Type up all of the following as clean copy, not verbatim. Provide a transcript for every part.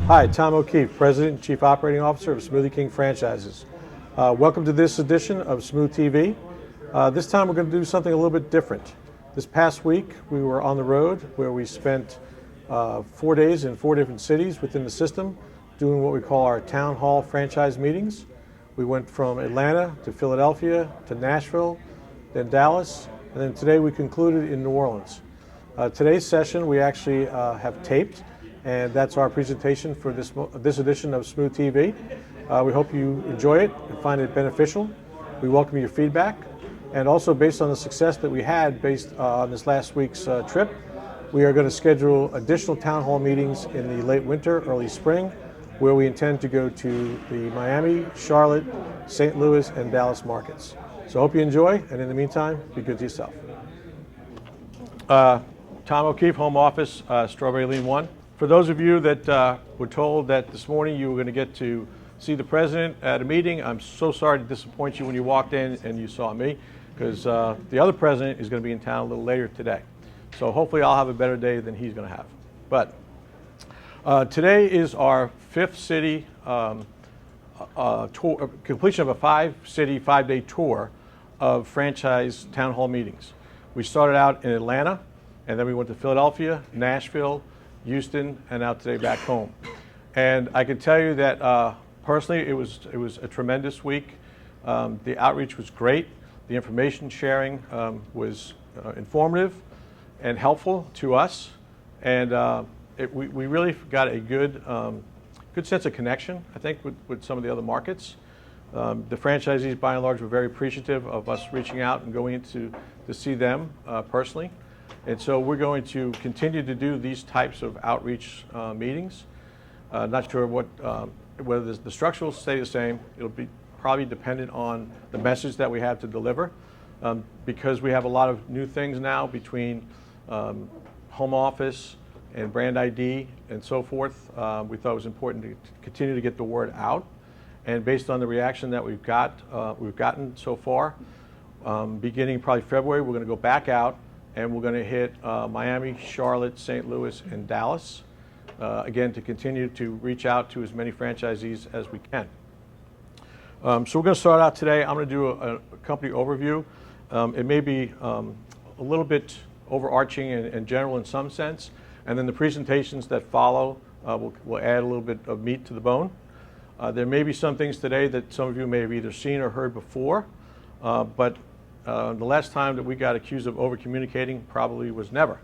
Hi, Tom O'Keefe, President and Chief Operating Officer of Smoothie King Franchises. Welcome to this edition of Smooth TV. This time we're going to do something a little bit different. This past week we were on the road where we spent 4 days in 4 different cities within the system doing what we call our town hall franchise meetings. We went from Atlanta to Philadelphia to Nashville, then Dallas, and then today we concluded in New Orleans. Today's session we actually have taped, and that's our presentation for this edition of Smooth TV. We hope you enjoy it and find it beneficial. We welcome your feedback, and also based on the success that we had based on this last week's trip, we are going to schedule additional town hall meetings in the late winter, early spring, where we intend to go to the Miami, Charlotte, St. Louis, and Dallas markets. So I hope you enjoy, and in the meantime, be good to yourself. Tom O'Keefe, Home Office, Strawberry Lean 1. For those of you that were told that this morning you were going to get to see the president at a meeting, I'm so sorry to disappoint you when you walked in and you saw me, because the other president is going to be in town a little later today. So hopefully I'll have a better day than he's going to have. But today is our fifth city tour, completion of a 5-city, 5-day tour of franchise town hall meetings. We started out in Atlanta, and then we went to Philadelphia, Nashville, Houston, and now today back home. And I can tell you that personally it was a tremendous week. The outreach was great. The information sharing was informative and helpful to us, and we really got a good sense of connection, I think, with some of the other markets. The franchisees, by and large, were very appreciative of us reaching out and going to see them personally. And so we're going to continue to do these types of outreach meetings. Not sure whether the structure will stay the same. It'll be probably dependent on the message that we have to deliver. Because we have a lot of new things now between home office and brand ID and so forth, we thought it was important to continue to get the word out. And based on the reaction that we've gotten so far, beginning probably February, we're going to go back out and we're going to hit Miami, Charlotte, St. Louis, and Dallas, again, to continue to reach out to as many franchisees as we can. So we're going to start out today. I'm going to do a company overview. It may be a little bit overarching and general in some sense, and then the presentations that follow will add a little bit of meat to the bone. There may be some things today that some of you may have either seen or heard before, but the last time that we got accused of over-communicating probably was never.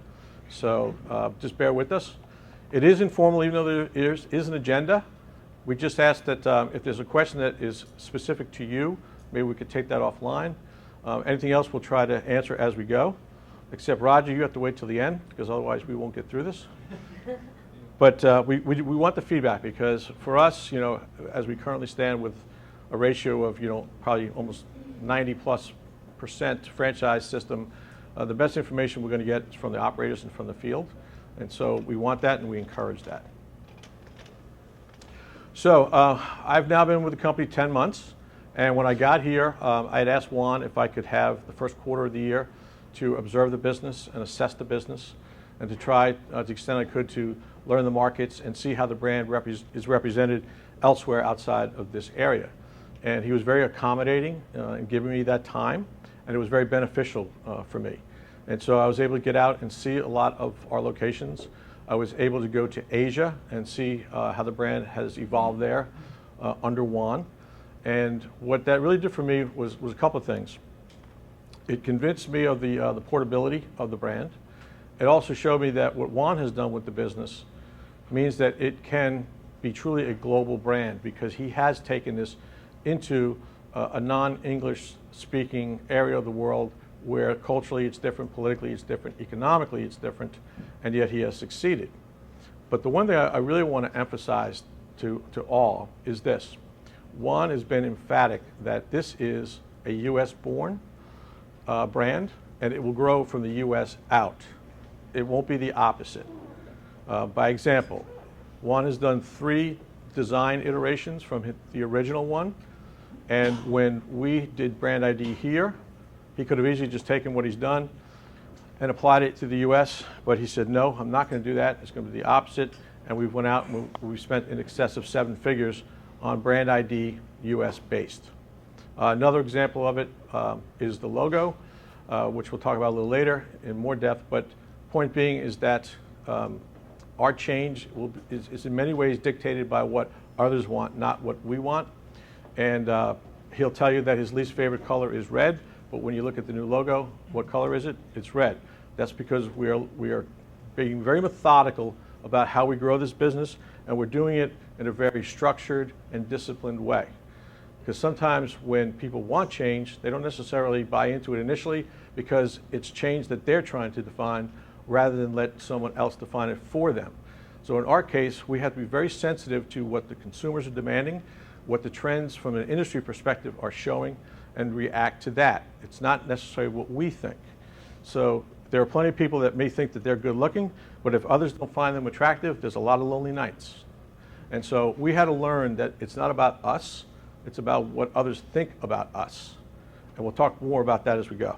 So just bear with us. It is informal, even though there is an agenda. We just ask that if there's a question that is specific to you, maybe we could take that offline. Anything else we'll try to answer as we go. Except Roger, you have to wait till the end, because otherwise we won't get through this. But we want the feedback, because for us, as we currently stand with a ratio of probably almost 90+% franchise system, the best information we're going to get is from the operators and from the field. And so we want that, and we encourage that. So I've now been with the company 10 months. And when I got here, I had asked Juan if I could have the first quarter of the year to observe the business and assess the business, and to try, to the extent I could, to learn the markets and see how the brand is represented elsewhere outside of this area. And he was very accommodating in giving me that time, and it was very beneficial for me. And so I was able to get out and see a lot of our locations. I was able to go to Asia and see how the brand has evolved there under Juan. And what that really did for me was a couple of things. It convinced me of the portability of the brand. It also showed me that what Juan has done with the business means that it can be truly a global brand, because he has taken this into a non-English speaking area of the world where culturally it's different, politically it's different, economically it's different, and yet he has succeeded. But the one thing I really want to emphasize to all is this. Juan has been emphatic that this is a U.S.-born brand, and it will grow from the U.S. out. It won't be the opposite. By example, Juan has done 3 design iterations from the original one, and when we did brand ID here, he could have easily just taken what he's done and applied it to the U.S., but he said, no, I'm not going to do that. It's going to be the opposite, and we went out and we spent in excess of 7 figures on brand ID, US based. Another example of it is the logo, which we'll talk about a little later in more depth, but point being is that our change is in many ways dictated by what others want, not what we want. And he'll tell you that his least favorite color is red, but when you look at the new logo, what color is it? It's red. That's because we are being very methodical about how we grow this business, and we're doing it in a very structured and disciplined way. Because sometimes when people want change, they don't necessarily buy into it initially because it's change that they're trying to define rather than let someone else define it for them. So in our case, we have to be very sensitive to what the consumers are demanding, what the trends from an industry perspective are showing, and react to that. It's not necessarily what we think. So there are plenty of people that may think that they're good looking, but if others don't find them attractive, there's a lot of lonely nights. And so we had to learn that it's not about us, it's about what others think about us. And we'll talk more about that as we go.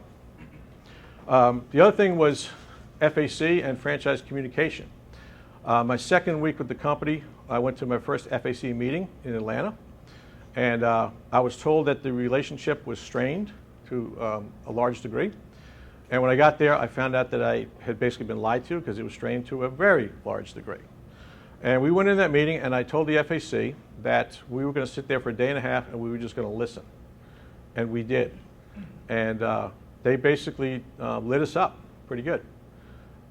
The other thing was FAC and franchise communication. My second week with the company, I went to my first FAC meeting in Atlanta, and I was told that the relationship was strained to a large degree. And when I got there, I found out that I had basically been lied to because it was strained to a very large degree. And we went in that meeting, and I told the FAC that we were going to sit there for a day and a half, and we were just going to listen. And we did. And they basically lit us up pretty good.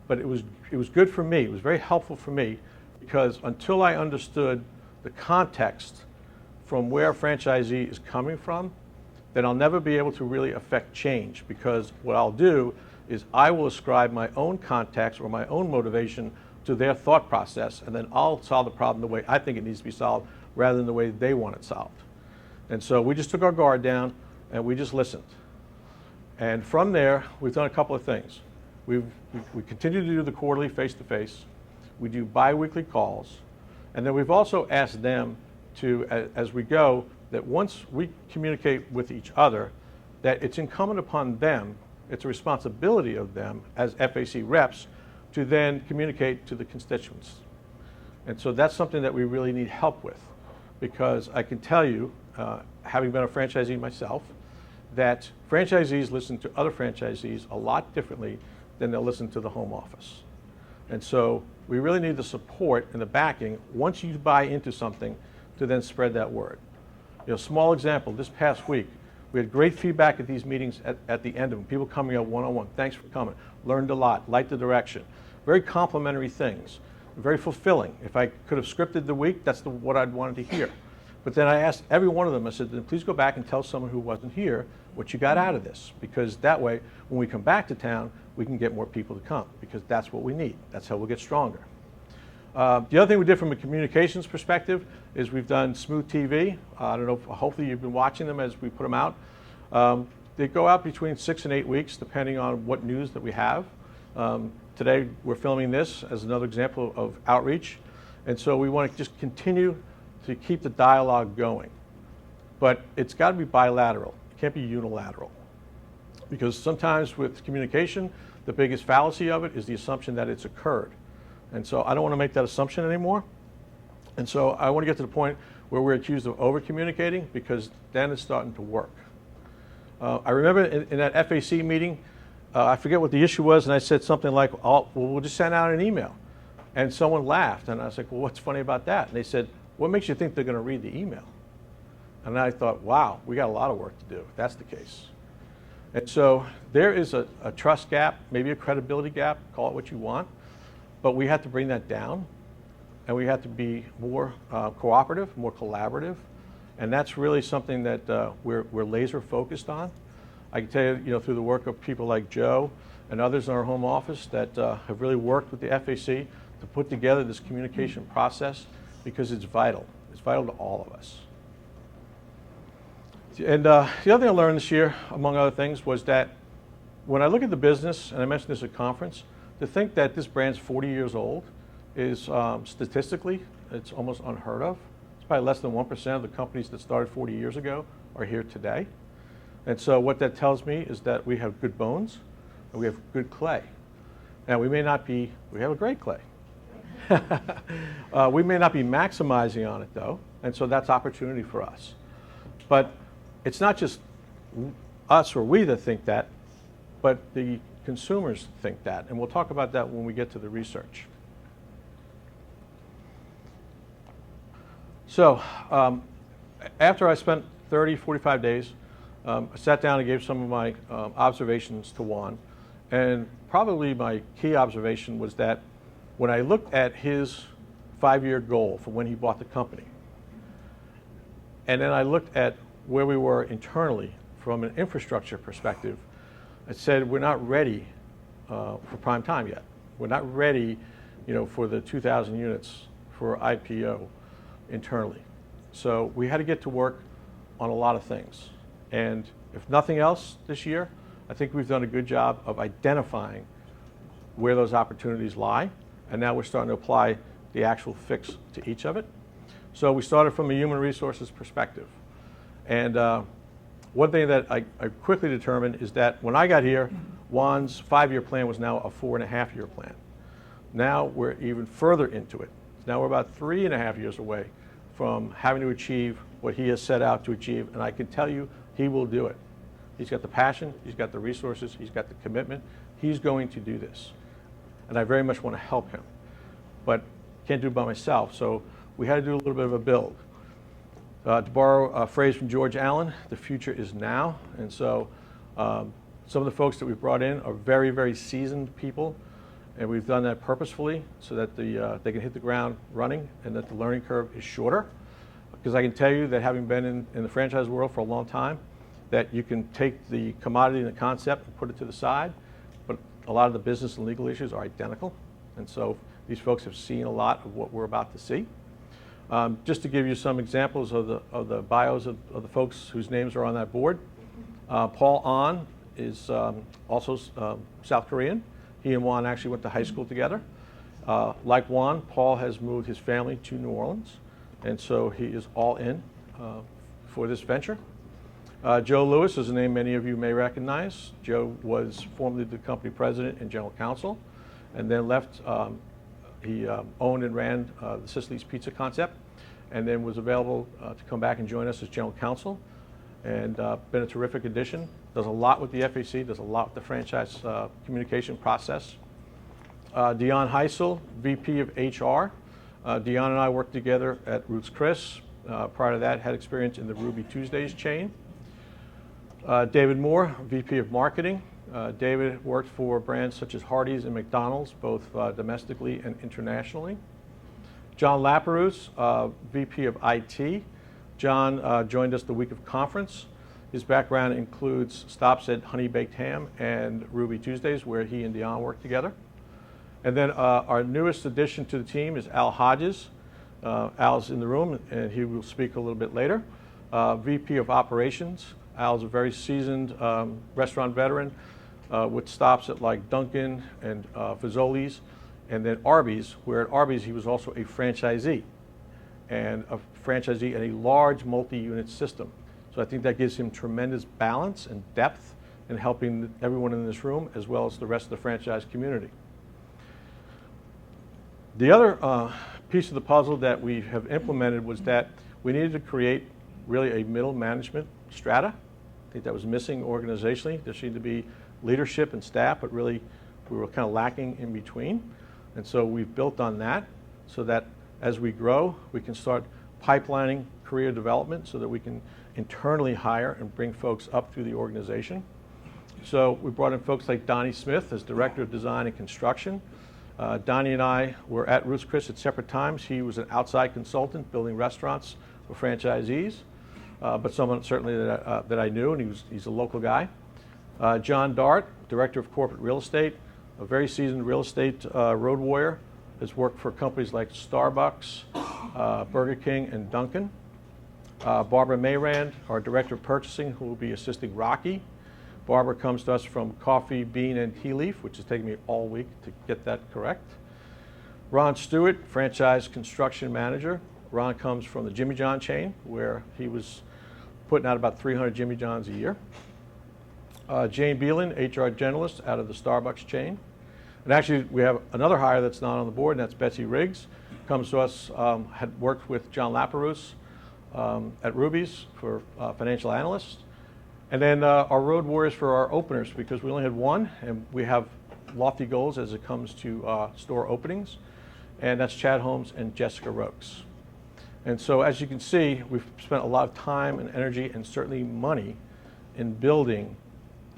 But it was good for me. It was very helpful for me because until I understood the context from where a franchisee is coming from, then I'll never be able to really affect change, because what I'll do is I will ascribe my own context or my own motivation to their thought process, and then I'll solve the problem the way I think it needs to be solved rather than the way they want it solved. And so we just took our guard down and we just listened. And from there, we've done a couple of things. We continue to do the quarterly face-to-face. We do bi-weekly calls. And then we've also asked them to, as we go, that once we communicate with each other, that it's incumbent upon them, it's a responsibility of them as FAC reps to then communicate to the constituents. And so that's something that we really need help with, because I can tell you, having been a franchisee myself, that franchisees listen to other franchisees a lot differently than they'll listen to the home office. And so we really need the support and the backing once you buy into something to then spread that word. You know, small example, this past week, we had great feedback at these meetings at the end of them, people coming up one-on-one, thanks for coming, learned a lot, liked the direction. Very complimentary things, very fulfilling. If I could have scripted the week, that's what I'd wanted to hear. But then I asked every one of them, I said, then please go back and tell someone who wasn't here what you got out of this, because that way, when we come back to town, we can get more people to come, because that's what we need. That's how we'll get stronger. The other thing we did from a communications perspective is we've done SmoothTV. I don't know, hopefully you've been watching them as we put them out. They go out between 6 and 8 weeks, depending on what news that we have. Today, we're filming this as another example of outreach. And so we want to just continue to keep the dialogue going. But it's got to be bilateral. It can't be unilateral. Because sometimes with communication, the biggest fallacy of it is the assumption that it's occurred. And so I don't want to make that assumption anymore. And so I want to get to the point where we're accused of over-communicating, because then it's starting to work. I remember in that FAC meeting, I forget what the issue was, and I said something like, oh, well, we'll just send out an email. And someone laughed, and I was like, well, what's funny about that? And they said, what makes you think they're going to read the email? And I thought, wow, we got a lot of work to do if that's the case. And so there is a trust gap, maybe a credibility gap, call it what you want, but we have to bring that down, and we have to be more cooperative, more collaborative, and that's really something that we're laser focused on. I can tell you, through the work of people like Joe and others in our home office that have really worked with the FAC to put together this communication process, because it's vital. It's vital to all of us. And the other thing I learned this year, among other things, was that when I look at the business, and I mentioned this at conference, to think that this brand's 40 years old is statistically, it's almost unheard of. It's probably less than 1% of the companies that started 40 years ago are here today. And so what that tells me is that we have good bones and we have good clay. Now we may not be, we have a great clay, We may not be maximizing on it though, and so that's opportunity for us. But it's not just us or we that think that, but the consumers think that, and we'll talk about that when we get to the research. So after I spent 30, 45 days, I sat down and gave some of my observations to Juan, and probably my key observation was that when I looked at his 5-year goal for when he bought the company, and then I looked at where we were internally from an infrastructure perspective, I said we're not ready for prime time yet. We're not ready, for the 2,000 units for IPO internally. So we had to get to work on a lot of things. And if nothing else this year, I think we've done a good job of identifying where those opportunities lie. And now we're starting to apply the actual fix to each of it. So we started from a human resources perspective. And one thing that I quickly determined is that when I got here, Juan's 5-year plan was now a 4.5-year plan. Now we're even further into it. Now we're about 3.5 years away from having to achieve what he has set out to achieve, and I can tell you he will do it. He's got the passion, he's got the resources, he's got the commitment. He's going to do this, and I very much want to help him, but can't do it by myself, so we had to do a little bit of a build. To borrow a phrase from George Allen, the future is now, and so some of the folks that we've brought in are very, very seasoned people, and we've done that purposefully so that they can hit the ground running and that the learning curve is shorter. Because I can tell you that having been in the franchise world for a long time, that you can take the commodity and the concept and put it to the side, but a lot of the business and legal issues are identical. And so these folks have seen a lot of what we're about to see. Just to give you some examples of the bios of the folks whose names are on that board. Paul An is also South Korean. He and Juan actually went to high school together. Like Juan, Paul has moved his family to New Orleans, and so he is all in for this venture. Joe Lewis is a name many of you may recognize. Joe was formerly the company president and general counsel, and then left. He owned and ran the Sicily's Pizza concept, and then was available to come back and join us as general counsel, and been a terrific addition. Does a lot with the FAC, does a lot with the franchise communication process. Dion Heisel, VP of HR. Dion and I worked together at Ruth's Chris. Prior to that, had experience in the Ruby Tuesdays chain. David Moore, VP of Marketing. David worked for brands such as Hardee's and McDonald's, both domestically and internationally. John Laperouse, VP of IT. John joined us the week of conference. His background includes stops at Honey Baked Ham and Ruby Tuesdays, where he and Dion worked together. And then our newest addition to the team is Al Hodges. Al's in the room, and he will speak a little bit later. VP of Operations. Al's a very seasoned restaurant veteran with stops at like Dunkin' and Fazoli's, and then Arby's, where at Arby's he was also a franchisee, and a franchisee in a large multi-unit system. So I think that gives him tremendous balance and depth in helping everyone in this room as well as the rest of the franchise community. The other piece of the puzzle that we have implemented was that we needed to create really a middle management strata. I think that was missing organizationally. There seemed to be leadership and staff, but really we were kind of lacking in between. And so we've built on that so that as we grow, we can start pipelining career development so that we can internally hire and bring folks up through the organization. So we brought in folks like Donnie Smith as Director of Design and Construction. Donnie and I were at Ruth's Chris at separate times. He was an outside consultant building restaurants for franchisees, but someone certainly that I knew, and he's a local guy. John Dart, Director of Corporate Real Estate, a very seasoned real estate road warrior, has worked for companies like Starbucks, Burger King, and Dunkin'. Barbara Mayrand, our Director of Purchasing, who will be assisting Rocky. Barbara comes to us from Coffee, Bean, and Tea Leaf, which has taken me all week to get that correct. Ron Stewart, Franchise Construction Manager. Ron comes from the Jimmy John chain, where he was putting out about 300 Jimmy Johns a year. Jane Beelan, HR Generalist out of the Starbucks chain. And actually, we have another hire that's not on the board, and that's Betsy Riggs. Comes to us, had worked with John Laperouse at Ruby's for financial analyst. And then our road warriors for our openers, because we only had one, and we have lofty goals as it comes to store openings. And that's Chad Holmes and Jessica Rokes. And so as you can see, we've spent a lot of time and energy and certainly money in building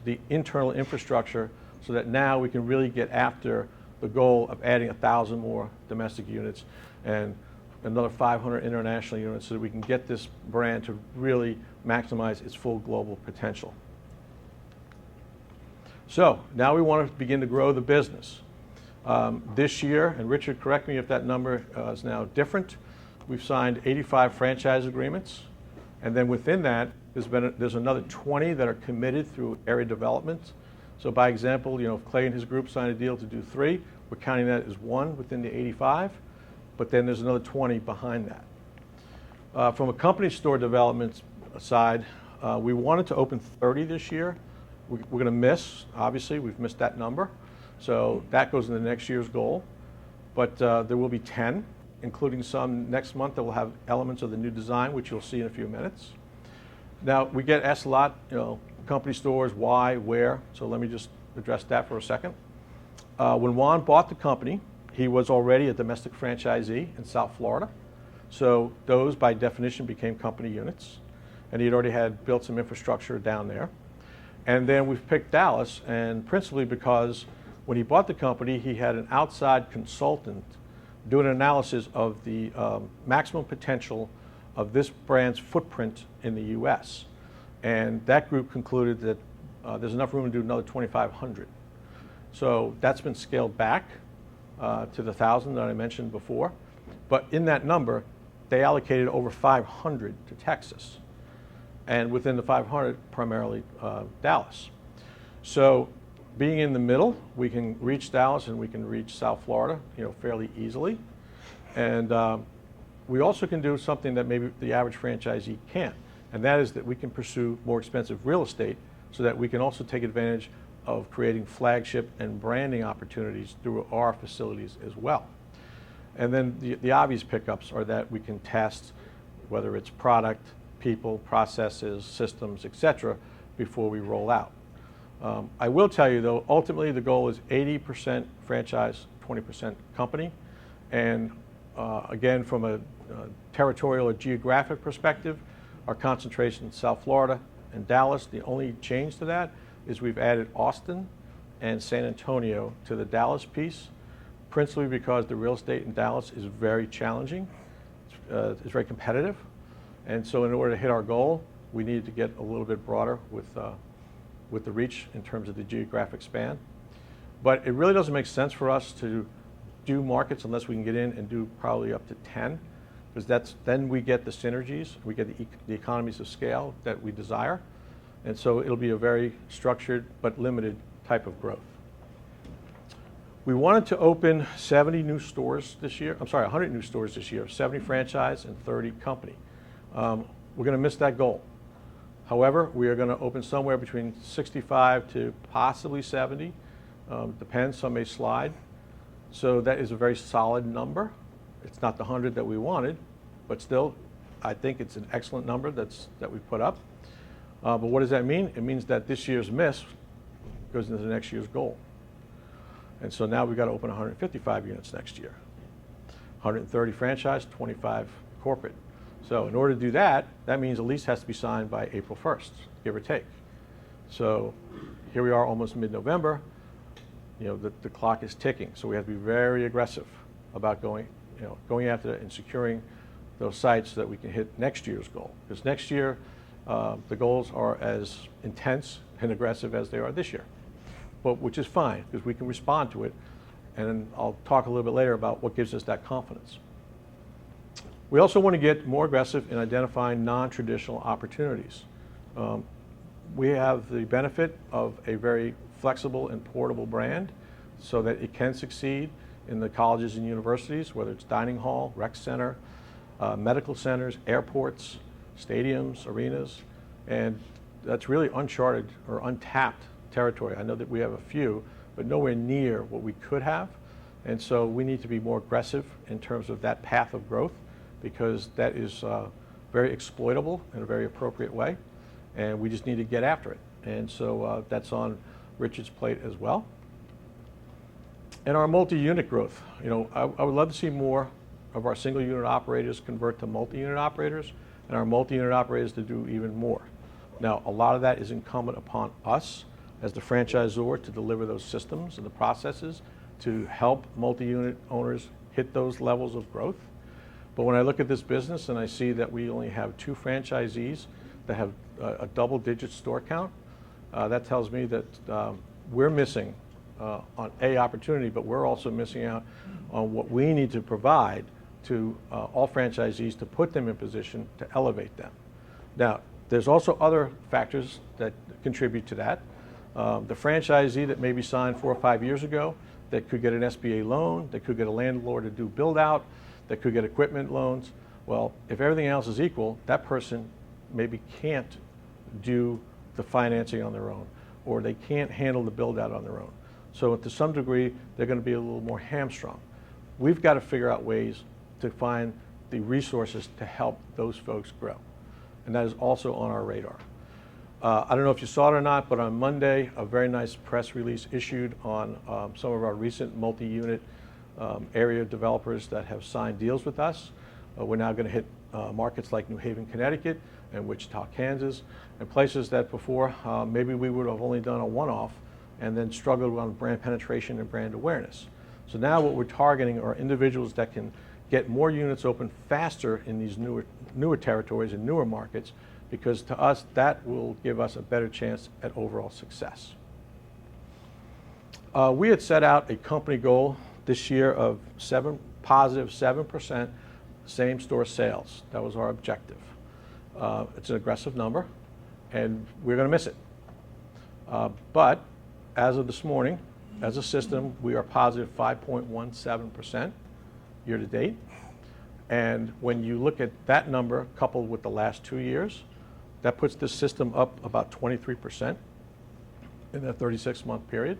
the internal infrastructure so that now we can really get after the goal of adding 1,000 more domestic units and another 500 international units so that we can get this brand to really maximize its full global potential. So now we want to begin to grow the business. This year, and Richard, correct me if that number is now different, we've signed 85 franchise agreements, and then within that, there's another 20 that are committed through area development. So by example, if Clay and his group signed a deal to do 3, we're counting that as 1 within the 85, but then there's another 20 behind that. From a company store development side, we wanted to open 30 this year. We're going to miss, obviously, we've missed that number. So that goes into next year's goal. But there will be 10, including some next month that will have elements of the new design, which you'll see in a few minutes. Now, we get asked a lot, company stores, why, where, so let me just address that for a second. When Juan bought the company, he was already a domestic franchisee in South Florida. So those, by definition, became company units. And he'd already had built some infrastructure down there. And then we've picked Dallas, and principally because when he bought the company, he had an outside consultant do an analysis of the maximum potential of this brand's footprint in the U.S. And that group concluded that there's enough room to do another 2,500. So that's been scaled back to the 1,000 that I mentioned before. But in that number, they allocated over 500 to Texas. And within the 500, primarily Dallas. So being in the middle, we can reach Dallas and we can reach South Florida, fairly easily. And we also can do something that maybe the average franchisee can't, and that is that we can pursue more expensive real estate so that we can also take advantage of creating flagship and branding opportunities through our facilities as well. And then the obvious pickups are that we can test whether it's product, people, processes, systems, etc., before we roll out. I will tell you, though, ultimately the goal is 80% franchise, 20% company. And again, from a territorial or geographic perspective, our concentration in South Florida and Dallas, the only change to that is we've added Austin and San Antonio to the Dallas piece, principally because the real estate in Dallas is very challenging. It's very competitive. And so in order to hit our goal, we needed to get a little bit broader with the reach in terms of the geographic span. But it really doesn't make sense for us to do markets unless we can get in and do probably up to 10, because then we get the synergies, we get the economies of scale that we desire. And so it'll be a very structured but limited type of growth. We wanted to open 70 new stores this year, 100 new stores this year, 70 franchise and 30 company. We're going to miss that goal. However, we are going to open somewhere between 65 to possibly 70. Depends, some may slide. So that is a very solid number. It's not the 100 that we wanted, but still, I think it's an excellent number that we put up. But what does that mean? It means that this year's miss goes into the next year's goal. And so now we've got to open 155 units next year. 130 franchise, 25 corporate. So in order to do that, that means a lease has to be signed by April 1st, give or take. So here we are almost mid-November. The clock is ticking. So we have to be very aggressive about going after it and securing those sites so that we can hit next year's goal. Because next year, the goals are as intense and aggressive as they are this year, which is fine because we can respond to it. And I'll talk a little bit later about what gives us that confidence. We also want to get more aggressive in identifying non-traditional opportunities. We have the benefit of a very flexible and portable brand so that it can succeed in the colleges and universities, whether it's dining hall, rec center, medical centers, airports, stadiums, arenas, and that's really uncharted or untapped territory. I know that we have a few, but nowhere near what we could have. And so we need to be more aggressive in terms of that path of growth, because that is very exploitable in a very appropriate way, and we just need to get after it. And so that's on Richard's plate as well. And our multi-unit growth, I would love to see more of our single unit operators convert to multi-unit operators, and our multi-unit operators to do even more. Now, a lot of that is incumbent upon us as the franchisor to deliver those systems and the processes to help multi-unit owners hit those levels of growth. But when I look at this business and I see that we only have 2 franchisees that have a double-digit store count, that tells me that we're missing on opportunity, but we're also missing out on what we need to provide to all franchisees to put them in position to elevate them. Now, there's also other factors that contribute to that. The franchisee that maybe signed 4 or 5 years ago that could get an SBA loan, that could get a landlord to do build out, that could get equipment loans. Well, if everything else is equal, that person maybe can't do the financing on their own, or they can't handle the build out on their own. So to some degree, they're going to be a little more hamstrung. We've got to figure out ways to find the resources to help those folks grow. And that is also on our radar. I don't know if you saw it or not, but on Monday, a very nice press release issued on some of our recent multi-unit area developers that have signed deals with us. We're now going to hit markets like New Haven, Connecticut, and Wichita, Kansas, and places that before maybe we would have only done a one-off and then struggled on brand penetration and brand awareness. So now what we're targeting are individuals that can get more units open faster in these newer territories and newer markets, because to us, that will give us a better chance at overall success. We had set out a company goal this year of positive 7% same-store sales. That was our objective. It's an aggressive number, and we're going to miss it. But as of this morning, as a system, we are positive 5.17% year to date. And when you look at that number coupled with the last 2 years, that puts the system up about 23% in that 36-month period,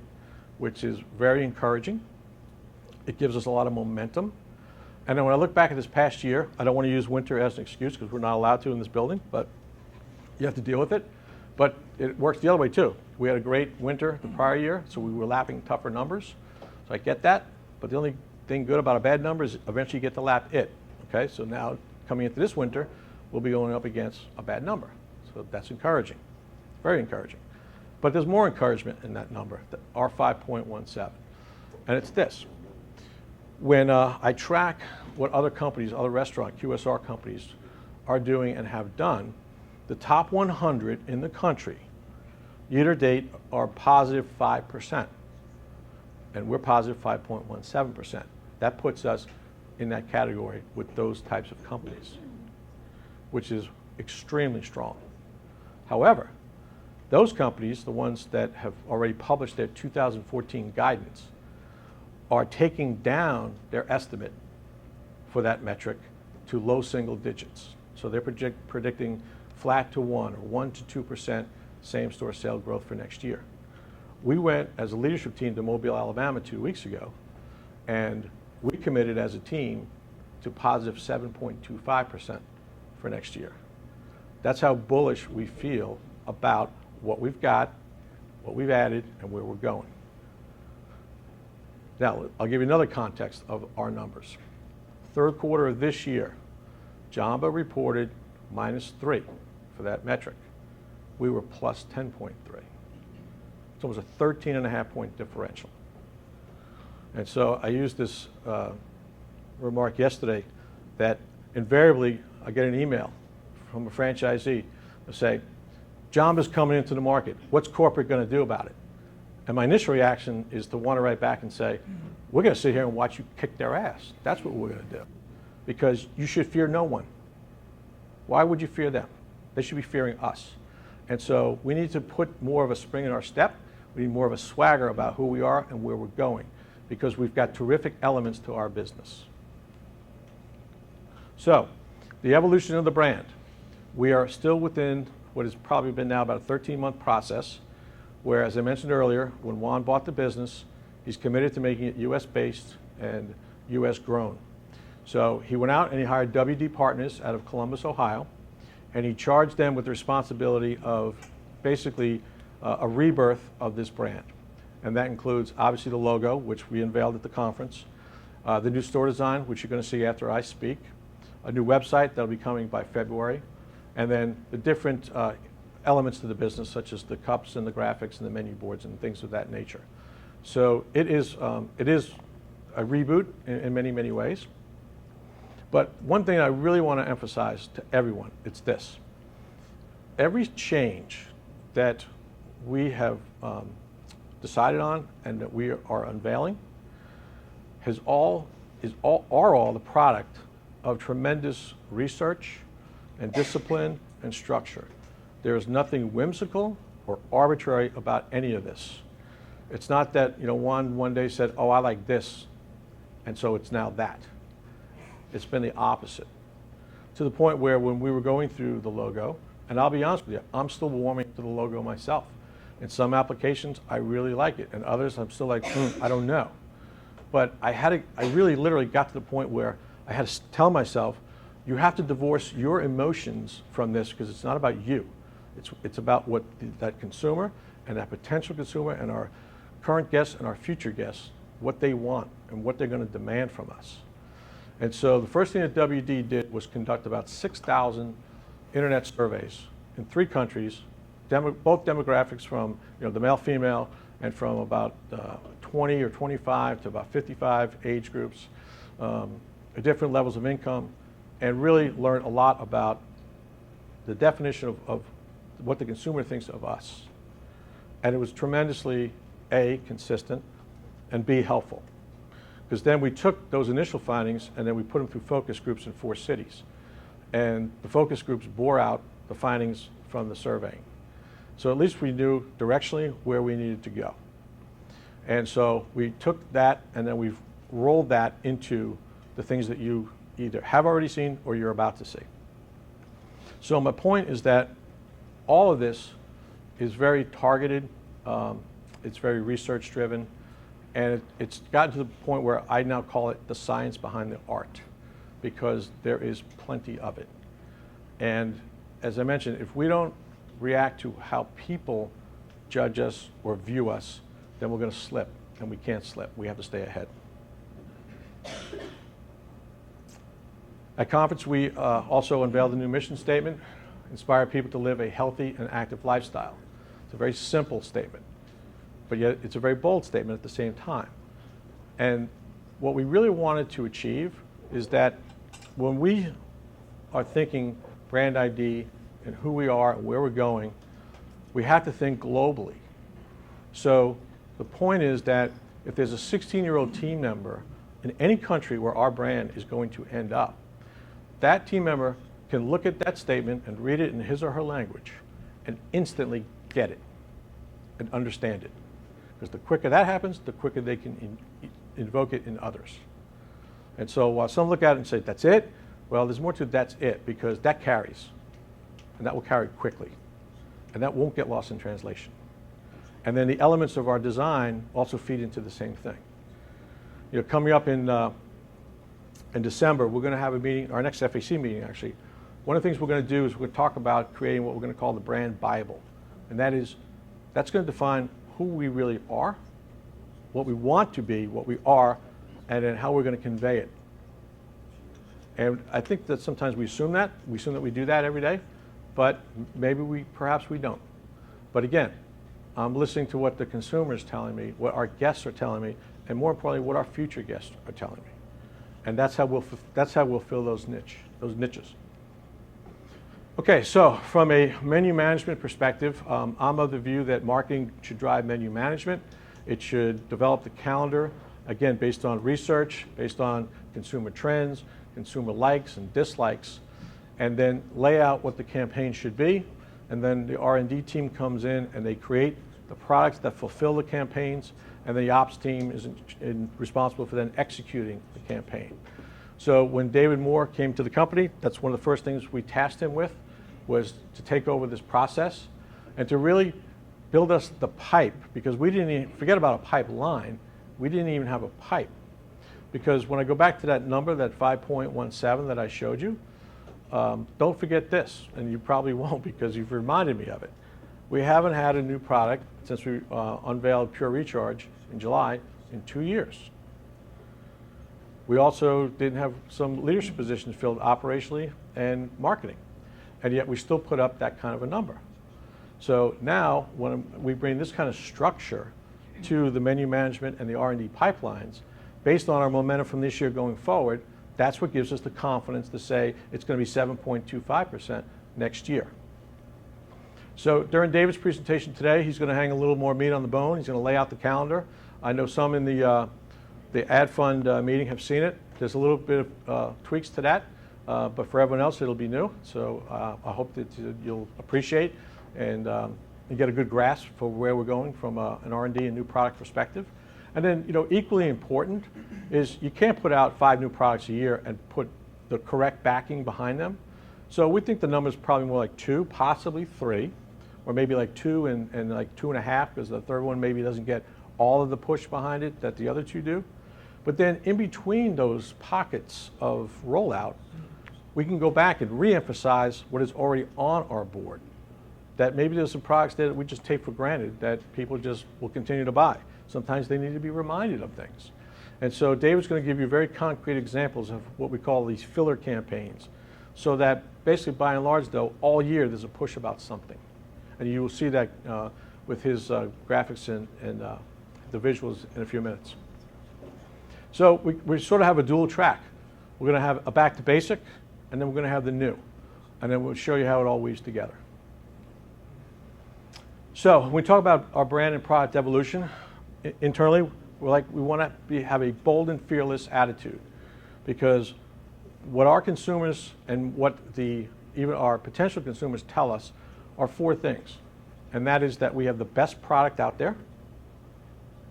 which is very encouraging. It gives us a lot of momentum. And then when I look back at this past year, I don't want to use winter as an excuse because we're not allowed to in this building, but you have to deal with it. But it works the other way too. We had a great winter the prior year, so we were lapping tougher numbers. So I get that, but the only thing good about a bad number is eventually you get to lap it. Okay, so now coming into this winter, we'll be going up against a bad number. So that's encouraging, very encouraging. But there's more encouragement in that number, our 5.17. And it's this. When I track what other companies, other restaurant, QSR companies are doing and have done, the top 100 in the country, year to date, are positive 5%. And we're positive 5.17%. That puts us in that category with those types of companies, which is extremely strong. However, those companies, the ones that have already published their 2014 guidance, are taking down their estimate for that metric to low single digits. So they're predicting flat to 1 or 1 to 2% same-store sales growth for next year. We went as a leadership team to Mobile, Alabama 2 weeks ago, and we committed as a team to positive 7.25% for next year. That's how bullish we feel about what we've got, what we've added, and where we're going. Now, I'll give you another context of our numbers. Third quarter of this year, Jamba reported -3 for that metric. We were plus 10.3. So it was a 13.5-point differential. And so I used this remark yesterday that invariably I get an email from a franchisee to say, Jamba's coming into the market. What's corporate going to do about it? And my initial reaction is to want to write back and say, we're going to sit here and watch you kick their ass. That's what we're going to do. Because you should fear no one. Why would you fear them? They should be fearing us. And so we need to put more of a spring in our step. We need more of a swagger about who we are and where we're going, because we've got terrific elements to our business. So, the evolution of the brand. We are still within what has probably been now about a 13-month process where, as I mentioned earlier, when Juan bought the business, he's committed to making it U.S.-based and U.S.-grown. So he went out and he hired WD Partners out of Columbus, Ohio, and he charged them with the responsibility of basically a rebirth of this brand. And that includes, obviously, the logo, which we unveiled at the conference, the new store design, which you're going to see after I speak, a new website that'll be coming by February, and then the different elements to the business, such as the cups and the graphics and the menu boards and things of that nature. So it is a reboot in many, many ways. But one thing I really want to emphasize to everyone, it's this. Every change that we have decided on and that we are unveiling are all the product of tremendous research and discipline and structure. There is nothing whimsical or arbitrary about any of this. It's not that one day said, oh, I like this, and so it's now that. It's been the opposite, to the point where when we were going through the logo, and I'll be honest with you, I'm still warming to the logo myself. In some applications, I really like it, and others, I'm still like, I don't know. But I really literally got to the point where I had to tell myself, you have to divorce your emotions from this, because it's not about you. It's about what that consumer and that potential consumer and our current guests and our future guests, what they want and what they're going to demand from us. And so the first thing that WD did was conduct about 6,000 internet surveys in 3 countries, both demographics from the male, female, and from about 20 or 25 to about 55 age groups, different levels of income, and really learned a lot about the definition of what the consumer thinks of us. And it was tremendously, A, consistent, and B, helpful. Because then we took those initial findings and then we put them through focus groups in 4 cities. And the focus groups bore out the findings from the surveying. So at least we knew directionally where we needed to go. And so we took that and then we've rolled that into the things that you either have already seen or you're about to see. So my point is that all of this is very targeted, it's very research driven, and it's gotten to the point where I now call it the science behind the art, because there is plenty of it. And as I mentioned, if we don't react to how people judge us or view us, then we're going to slip, and we can't slip. We have to stay ahead. At conference, we also unveiled a new mission statement, inspire people to live a healthy and active lifestyle. It's a very simple statement, but yet it's a very bold statement at the same time. And what we really wanted to achieve is that when we are thinking brand ID and who we are and where we're going, we have to think globally. So the point is that if there's a 16-year-old team member in any country where our brand is going to end up, that team member can look at that statement and read it in his or her language and instantly get it and understand it. Because the quicker that happens, the quicker they can invoke it in others. And so while some look at it and say, that's it, well, there's more to that's it, because that carries. And that will carry quickly. And that won't get lost in translation. And then the elements of our design also feed into the same thing. Coming up in December, we're going to have a meeting, our next FAC meeting actually. One of the things we're going to do is we're going to talk about creating what we're going to call the brand Bible. And that's going to define who we really are, what we want to be, what we are, and then how we're going to convey it. And I think that sometimes we assume that we do that every day, but maybe perhaps we don't. But again, I'm listening to what the consumer is telling me, what our guests are telling me, and more importantly, what our future guests are telling me. And that's how we'll fill those niches. Okay, so from a menu management perspective, I'm of the view that marketing should drive menu management. It should develop the calendar, again, based on research, based on consumer trends, consumer likes and dislikes, and then lay out what the campaign should be. And then the R&D team comes in and they create the products that fulfill the campaigns, and the ops team is responsible for then executing the campaign. So when David Moore came to the company, that's one of the first things we tasked him with, was to take over this process and to really build us the pipe, because we didn't even, forget about a pipeline, we didn't even have a pipe. Because when I go back to that number, that 5.17 that I showed you, don't forget this, and you probably won't because you've reminded me of it. We haven't had a new product since we unveiled Pure Recharge in July in 2 years. We also didn't have some leadership positions filled operationally and marketing, and yet we still put up that kind of a number. So now when we bring this kind of structure to the menu management and the R&D pipelines, based on our momentum from this year going forward, that's what gives us the confidence to say it's going to be 7.25% next year. So during David's presentation today, he's going to hang a little more meat on the bone. He's going to lay out the calendar. I know some in the ad fund meeting have seen it. There's a little bit of tweaks to that, but for everyone else, it'll be new. So I hope that you'll appreciate and get a good grasp for where we're going from an R&D and new product perspective. And then, equally important is you can't put out 5 new products a year and put the correct backing behind them. So we think the number is probably more like 2, possibly 3, or maybe like 2 and like 2.5, because the third one maybe doesn't get all of the push behind it that the other 2 do. But then in between those pockets of rollout, we can go back and re-emphasize what is already on our board. That maybe there's some products that we just take for granted that people just will continue to buy. Sometimes they need to be reminded of things. And so David's going to give you very concrete examples of what we call these filler campaigns. So that basically, by and large, though, all year there's a push about something. And you will see that with his graphics and the visuals in a few minutes. So we sort of have a dual track. We're going to have a back to basic, and then we're going to have the new. And then we'll show you how it all weaves together. So when we talk about our brand and product evolution, internally, we want to have a bold and fearless attitude, because what our consumers and what even our potential consumers tell us are 4 things. And that is that we have the best product out there.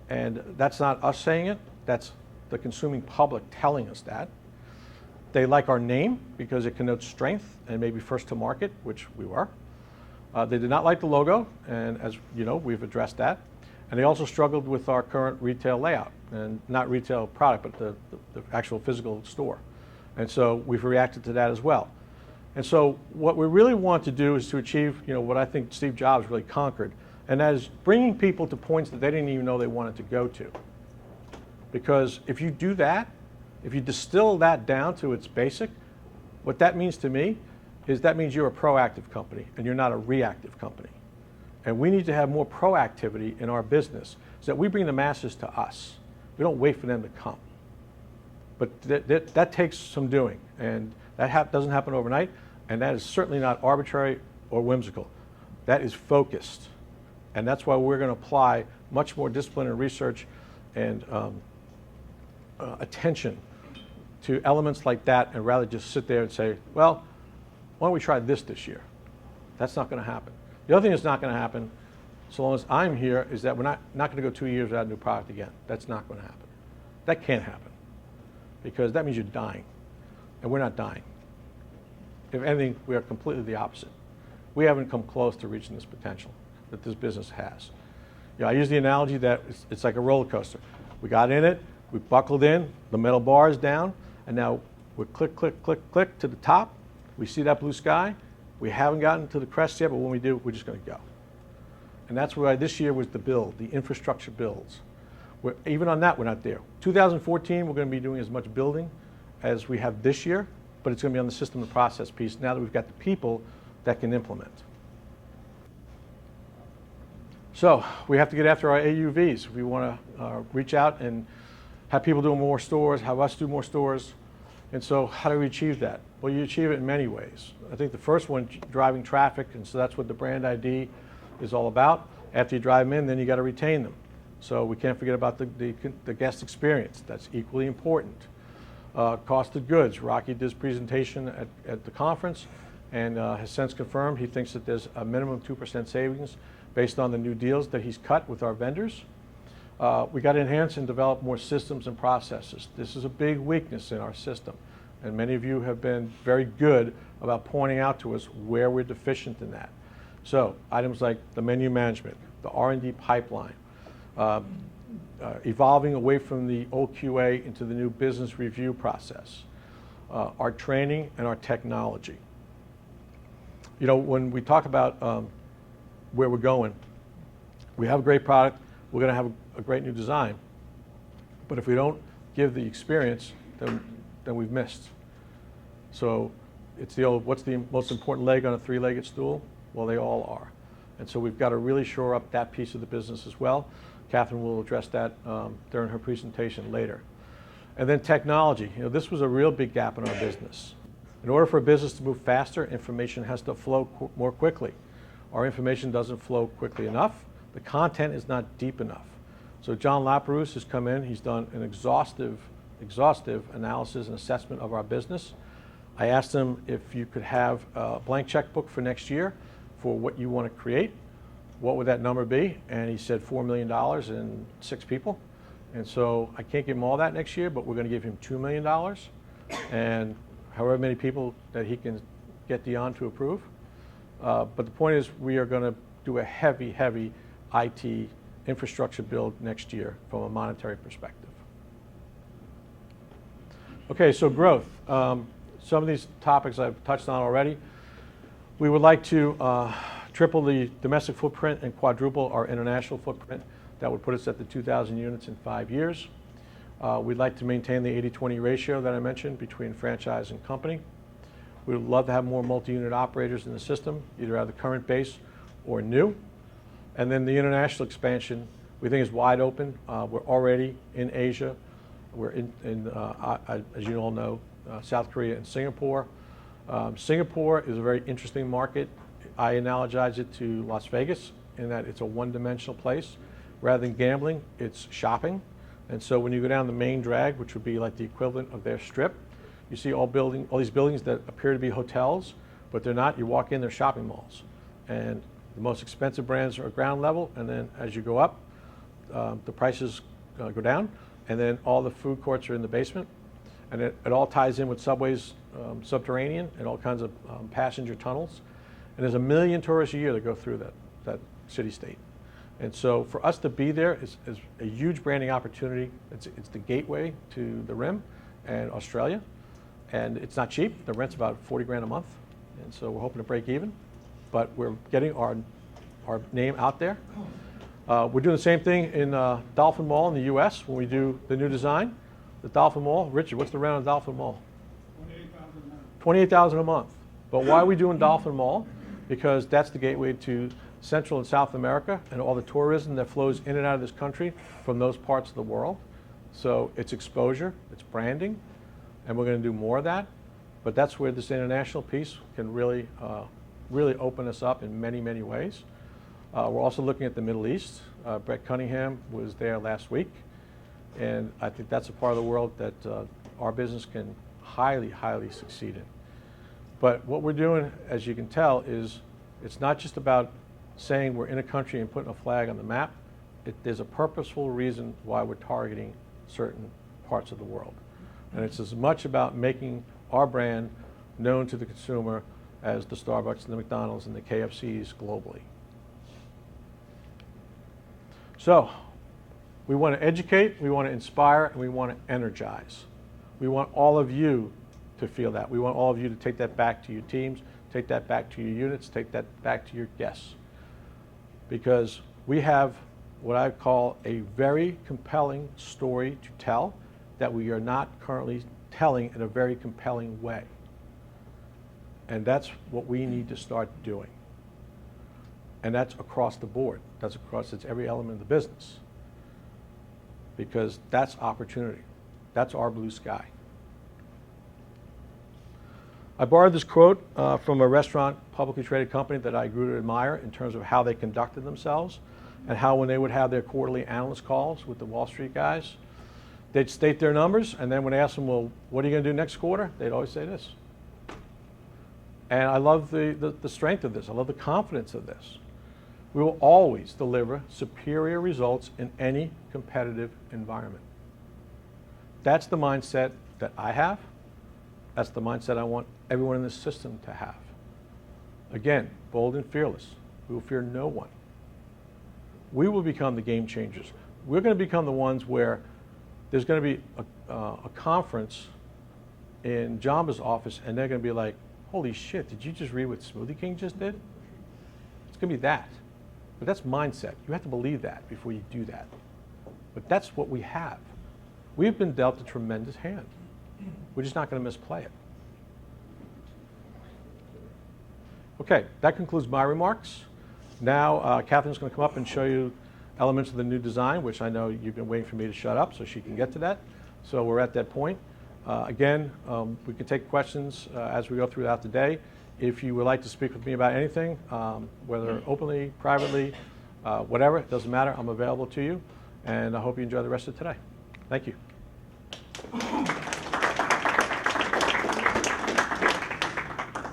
And that's not us saying it, that's the consuming public telling us that. They like our name because it connotes strength and maybe first to market, which we were. They did not like the logo, and as you know, we've addressed that. And they also struggled with our current retail layout, and not retail product, but the actual physical store. And so we've reacted to that as well. And so what we really want to do is to achieve, what I think Steve Jobs really conquered, and that is bringing people to points that they didn't even know they wanted to go to. Because if you do that, if you distill that down to its basic, what that means to me is that means you're a proactive company and you're not a reactive company. And we need to have more proactivity in our business so that we bring the masses to us. We don't wait for them to come. But that takes some doing, and that doesn't happen overnight, and that is certainly not arbitrary or whimsical. That is focused, and that's why we're going to apply much more discipline and research and attention to elements like that, and rather just sit there and say, well, why don't we try this year? That's not going to happen. The other thing that's not going to happen, so long as I'm here, is that we're not going to go 2 years without a new product again. That's not going to happen. That can't happen, because that means you're dying, and we're not dying. If anything, we are completely the opposite. We haven't come close to reaching this potential that this business has. I use the analogy that it's like a roller coaster. We got in it, we buckled in, the metal bar is down, and now we're click, click, click, click to the top. We see that blue sky. We haven't gotten to the crest yet, but when we do, we're just going to go. And that's why this year was the build, the infrastructure builds. Even on that, we're not there. 2014, we're going to be doing as much building as we have this year, but it's going to be on the system and process piece now that we've got the people that can implement. So we have to get after our AUVs. If we want to reach out and have people do more stores, have us do more stores. And so how do we achieve that? Well, you achieve it in many ways. I think the first one, driving traffic, and so that's what the brand ID is all about. After you drive them in, then you got to retain them. So we can't forget about the guest experience. That's equally important. Cost of goods. Rocky did his presentation at the conference and has since confirmed he thinks that there's a minimum 2% savings based on the new deals that he's cut with our vendors. We got to enhance and develop more systems and processes. This is a big weakness in our system, and many of you have been very good about pointing out to us where we're deficient in that. So items like the menu management, the R&D pipeline, evolving away from the old QA into the new business review process, our training and our technology. You know, when we talk about where we're going, we have a great product, we're going to have a great new design, but if we don't give the experience, then we've missed. So it's the old, what's the most important leg on a three-legged stool? Well, they all are. And so we've got to really shore up that piece of the business as well. Catherine will address that during her presentation later. And then technology. You know, this was a real big gap in our business. In order for a business to move faster, information has to flow more quickly. Our information doesn't flow quickly enough. The content is not deep enough. So John Laperouse has come in. He's done an exhaustive analysis and assessment of our business. I asked him if you could have a blank checkbook for next year for what you want to create, what would that number be? And he said $4 million and 6 people. And so I can't give him all that next year, but we're going to give him $2 million and however many people that he can get Dion to approve. But the point is, we are going to do a heavy IT infrastructure build next year from a monetary perspective. Okay, so growth. Some of these topics I've touched on already. We would like to triple the domestic footprint and quadruple our international footprint. That would put us at the 2,000 units in 5 years. We'd like to maintain the 80-20 ratio that I mentioned between franchise and company. We would love to have more multi-unit operators in the system, either out of the current base or new. And then the international expansion, we think is wide open. We're already in Asia. We're as you all know, South Korea and Singapore. Singapore is a very interesting market. I analogize it to Las Vegas in that it's a one-dimensional place. Rather than gambling, it's shopping. And so when you go down the main drag, which would be like the equivalent of their strip, you see all these buildings that appear to be hotels, but they're not. You walk in, they're shopping malls. And the most expensive brands are at ground level, and then as you go up, the prices go down, and then all the food courts are in the basement. And it all ties in with subways, subterranean, and all kinds of passenger tunnels. And there's 1 million tourists a year that go through that city-state. And so for us to be there is a huge branding opportunity. It's the gateway to the Rim and Australia. And it's not cheap. The rent's about 40 grand a month. And so we're hoping to break even. But we're getting our name out there. We're doing the same thing in Dolphin Mall in the US when we do the new design. The Dolphin Mall, Richard, what's the rent on Dolphin Mall? $28,000 a month. But why are we doing Dolphin Mall? Because that's the gateway to Central and South America and all the tourism that flows in and out of this country from those parts of the world. So it's exposure, it's branding, and we're going to do more of that. But that's where this international piece can really open us up in many, many ways. We're also looking at the Middle East. Brett Cunningham was there last week, and I think that's a part of the world that our business can highly succeed in. But what we're doing, as you can tell, is it's not just about saying we're in a country and putting a flag on the map. There's a purposeful reason why we're targeting certain parts of the world. And it's as much about making our brand known to the consumer as the Starbucks and the McDonald's and the KFCs globally. So we want to educate, we want to inspire, and we want to energize. We want all of you to feel that. We want all of you to take that back to your teams, take that back to your units, take that back to your guests. Because we have what I call a very compelling story to tell that we are not currently telling in a very compelling way. And that's what we need to start doing. And that's across the board. It's every element of the business. Because that's opportunity. That's our blue sky. I borrowed this quote from a restaurant publicly traded company that I grew to admire in terms of how they conducted themselves and how when they would have their quarterly analyst calls with the Wall Street guys, they'd state their numbers, and then when they asked them, well, what are you going to do next quarter? They'd always say this. And I love the strength of this. I love the confidence of this. We will always deliver superior results in any competitive environment. That's the mindset that I have. That's the mindset I want everyone in this system to have. Again, bold and fearless. We will fear no one. we will become the game changers. We're going to become the ones where there's going to be a conference in Jamba office, and they're going to be like, holy shit, did you just read what Smoothie King just did? It's going to be that. But that's mindset. You have to believe that before you do that. But that's what we have. We've been dealt a tremendous hand. We're just not going to misplay it. Okay, that concludes my remarks. Now, Catherine's going to come up and show you elements of the new design, which I know you've been waiting for me to shut up so she can get to that. So we're at that point. Again, we can take questions as we go throughout the day. If you would like to speak with me about anything, whether openly, privately, whatever, it doesn't matter, I'm available to you. And I hope you enjoy the rest of today. Thank you.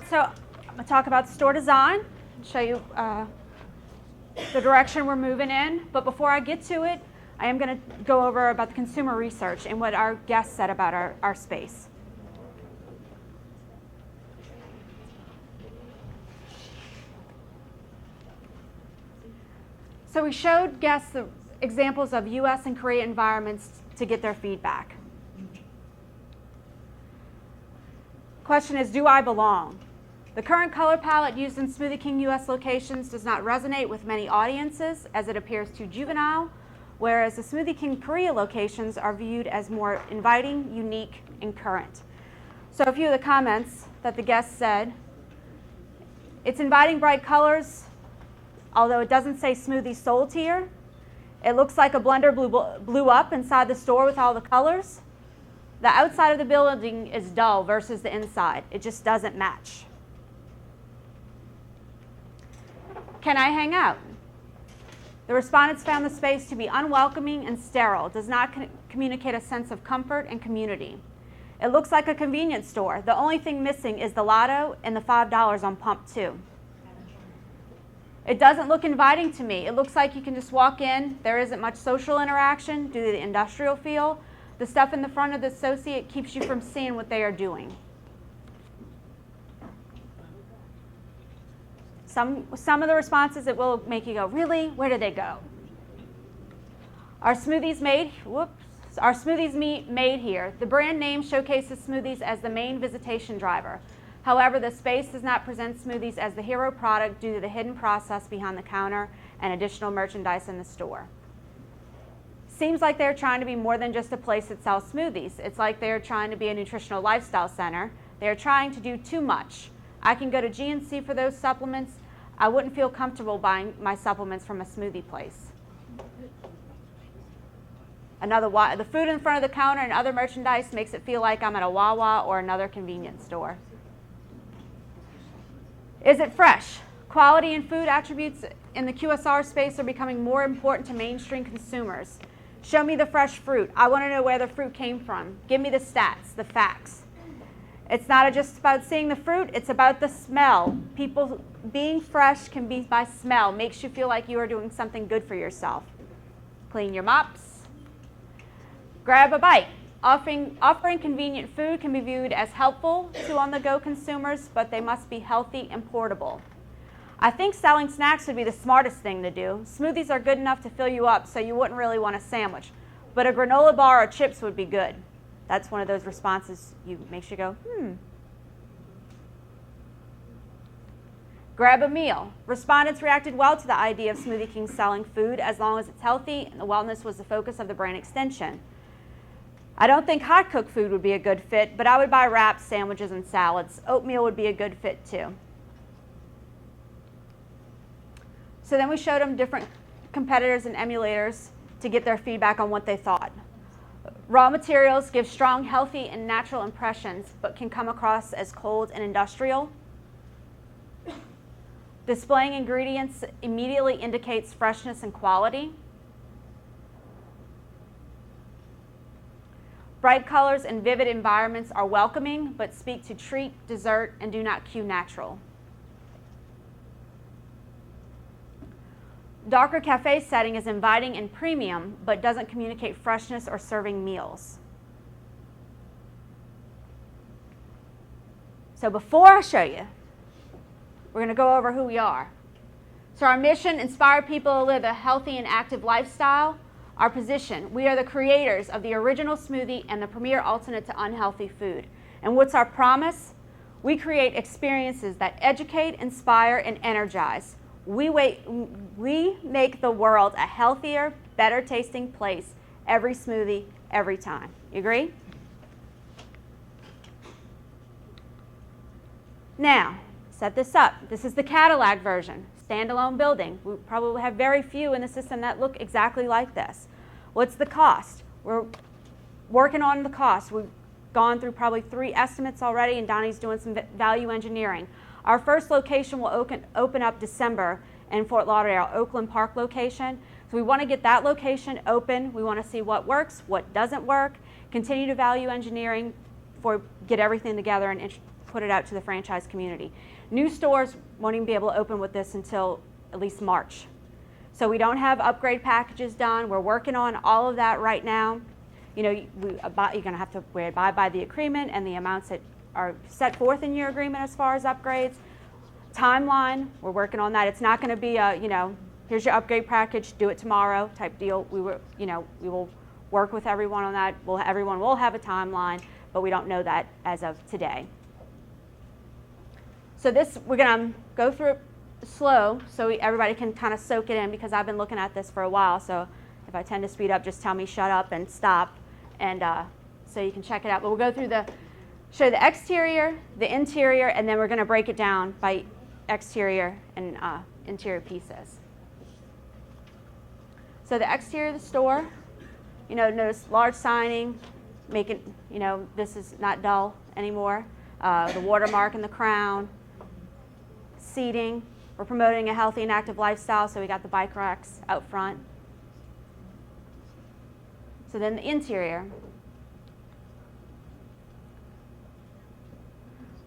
So I'm going to talk about store design, show you the direction we're moving in. But before I get to it, I am going to go over about the consumer research and what our guests said about our space. So we showed guests the examples of US and Korea environments to get their feedback. Question is, do I belong? The current color palette used in Smoothie King US locations does not resonate with many audiences as it appears too juvenile, whereas the Smoothie King Korea locations are viewed as more inviting, unique, and current. So a few of the comments that the guests said. It's inviting bright colors, although it doesn't say smoothie sold here. It looks like a blender blew up inside the store with all the colors. The outside of the building is dull versus the inside. It just doesn't match. Can I hang out? The respondents found the space to be unwelcoming and sterile, does not communicate a sense of comfort and community. It looks like a convenience store. The only thing missing is the lotto and the $5 on pump 2. It doesn't look inviting to me. It looks like you can just walk in. There isn't much social interaction due to the industrial feel. The stuff in the front of the associate keeps you from seeing what they are doing. Some of the responses, it will make you go, really? Where did they go? Our smoothies made here. The brand name showcases smoothies as the main visitation driver. However, the space does not present smoothies as the hero product due to the hidden process behind the counter and additional merchandise in the store. Seems like they're trying to be more than just a place that sells smoothies. It's like they're trying to be a nutritional lifestyle center. They're trying to do too much. I can go to GNC for those supplements. I wouldn't feel comfortable buying my supplements from a smoothie place. The food in front of the counter and other merchandise makes it feel like I'm at a Wawa or another convenience store. Is it fresh? Quality and food attributes in the QSR space are becoming more important to mainstream consumers. Show me the fresh fruit. I want to know where the fruit came from. Give me the stats, the facts. It's not just about seeing the fruit, it's about the smell. People being fresh can be by smell. Makes you feel like you are doing something good for yourself. Clean your mops. Grab a bite. Offering convenient food can be viewed as helpful to on-the-go consumers, but they must be healthy and portable. I think selling snacks would be the smartest thing to do. Smoothies are good enough to fill you up, so you wouldn't really want a sandwich. But a granola bar or chips would be good. That's one of those responses makes you go, Grab a meal. Respondents reacted well to the idea of Smoothie King selling food as long as it's healthy and the wellness was the focus of the brand extension. I don't think hot cooked food would be a good fit, but I would buy wraps, sandwiches, and salads. Oatmeal would be a good fit too. So then we showed them different competitors and emulators to get their feedback on what they thought. Raw materials give strong, healthy, and natural impressions, but can come across as cold and industrial. Displaying ingredients immediately indicates freshness and quality. Bright colors and vivid environments are welcoming, but speak to treat, dessert, and do not cue natural. Darker cafe setting is inviting and premium, but doesn't communicate freshness or serving meals. So before I show you, we're going to go over who we are. So our mission, inspire people to live a healthy and active lifestyle. Our position, we are the creators of the original smoothie and the premier alternate to unhealthy food. And what's our promise? We create experiences that educate, inspire, and energize. We make the world a healthier, better tasting place every smoothie, every time. You agree? Now, set this up. This is the Cadillac version, standalone building. We probably have very few in the system that look exactly like this. What's the cost? We're working on the cost. We've gone through probably 3 estimates already, and Donnie's doing some value engineering. Our first location will open up December in Fort Lauderdale, Oakland Park location. So we want to get that location open. We want to see what works, what doesn't work, continue to value engineering, get everything together and put it out to the franchise community. New stores won't even be able to open with this until at least March. So we don't have upgrade packages done. We're working on all of that right now. You know, you're going to have to abide by the agreement and the amounts that are set forth in your agreement as far as upgrades. Timeline, we're working on that. It's not going to be a, you know, here's your upgrade package, do it tomorrow type deal. We will work with everyone on that. Everyone will have a timeline, but we don't know that as of today. So this, we're going to go through it slow so everybody can kind of soak it in, because I've been looking at this for a while. So if I tend to speed up, just tell me shut up and stop, and so you can check it out. But we'll go through show the exterior, the interior, and then we're going to break it down by exterior and interior pieces. So the exterior of the store, you know, notice large signing, make it, you know, this is not dull anymore. The watermark and the crown. Seating, we're promoting a healthy and active lifestyle, so we got the bike racks out front. So then the interior.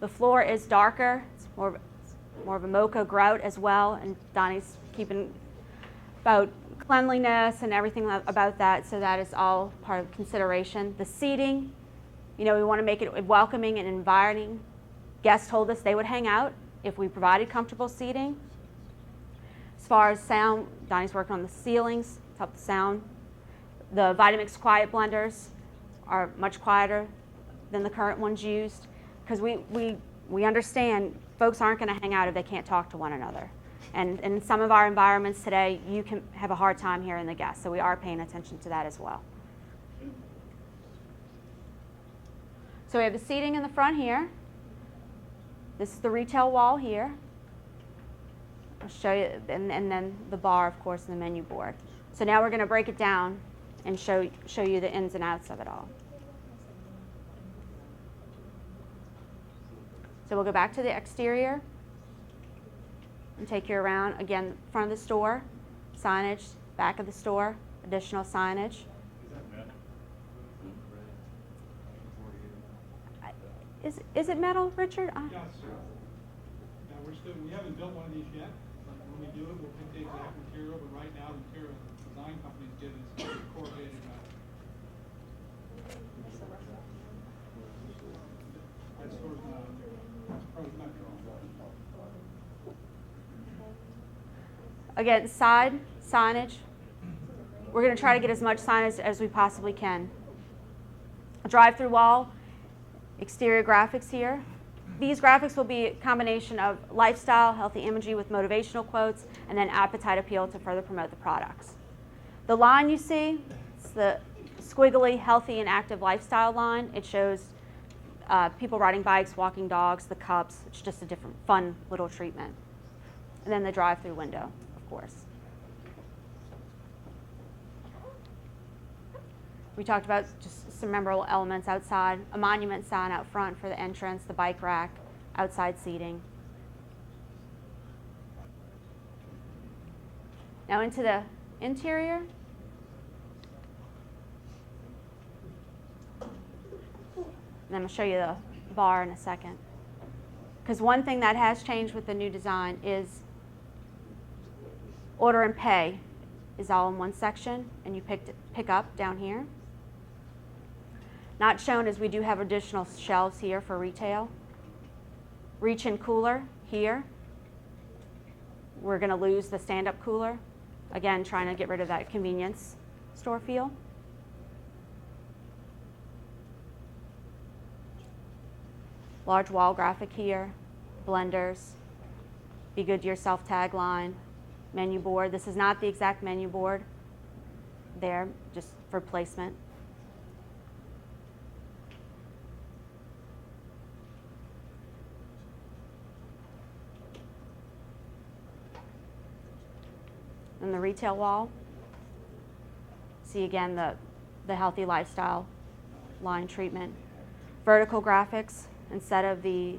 The floor is darker, it's more of a mocha grout as well, and Donnie's keeping about cleanliness and everything about that, so that is all part of consideration. The seating, you know, we want to make it welcoming and inviting. Guests told us they would hang out if we provided comfortable seating. As far as sound, Donnie's working on the ceilings to help the sound. The Vitamix quiet blenders are much quieter than the current ones used, because we understand folks aren't going to hang out if they can't talk to one another. And in some of our environments today, you can have a hard time hearing the guests, so we are paying attention to that as well. So we have the seating in the front here. This is the retail wall here. I'll show you, and then the bar, of course, and the menu board. So now we're going to break it down and show you the ins and outs of it all. So we'll go back to the exterior and take you around. Again, front of the store, signage, back of the store, additional signage. Is it metal, Richard? Yes, sir. Now we haven't built one of these yet, but when we do it, we'll pick the exact material, but right now the material the design company's given is corrugated metal. That's sort of prototype. Again, side signage. We're going to try to get as much signage as we possibly can. A drive-through wall, exterior graphics here. These graphics will be a combination of lifestyle, healthy imagery with motivational quotes, and then appetite appeal to further promote the products. The line you see, it's the squiggly, healthy and active lifestyle line. It shows people riding bikes, walking dogs, the cups. It's just a different, fun little treatment. And then the drive-through window, of course. We talked about just some memorable elements outside, a monument sign out front for the entrance, the bike rack, outside seating. Now into the interior. And I'm going to show you the bar in a second. Because one thing that has changed with the new design is order and pay is all in one section, and you pick up down here. Not shown is we do have additional shelves here for retail. Reach-in cooler here. we're going to lose the stand-up cooler. Again, trying to get rid of that convenience store feel. Large wall graphic here, blenders, be good to yourself tagline, menu board. This is not the exact menu board there, just for placement. And the retail wall. See again the healthy lifestyle line treatment. Vertical graphics instead of the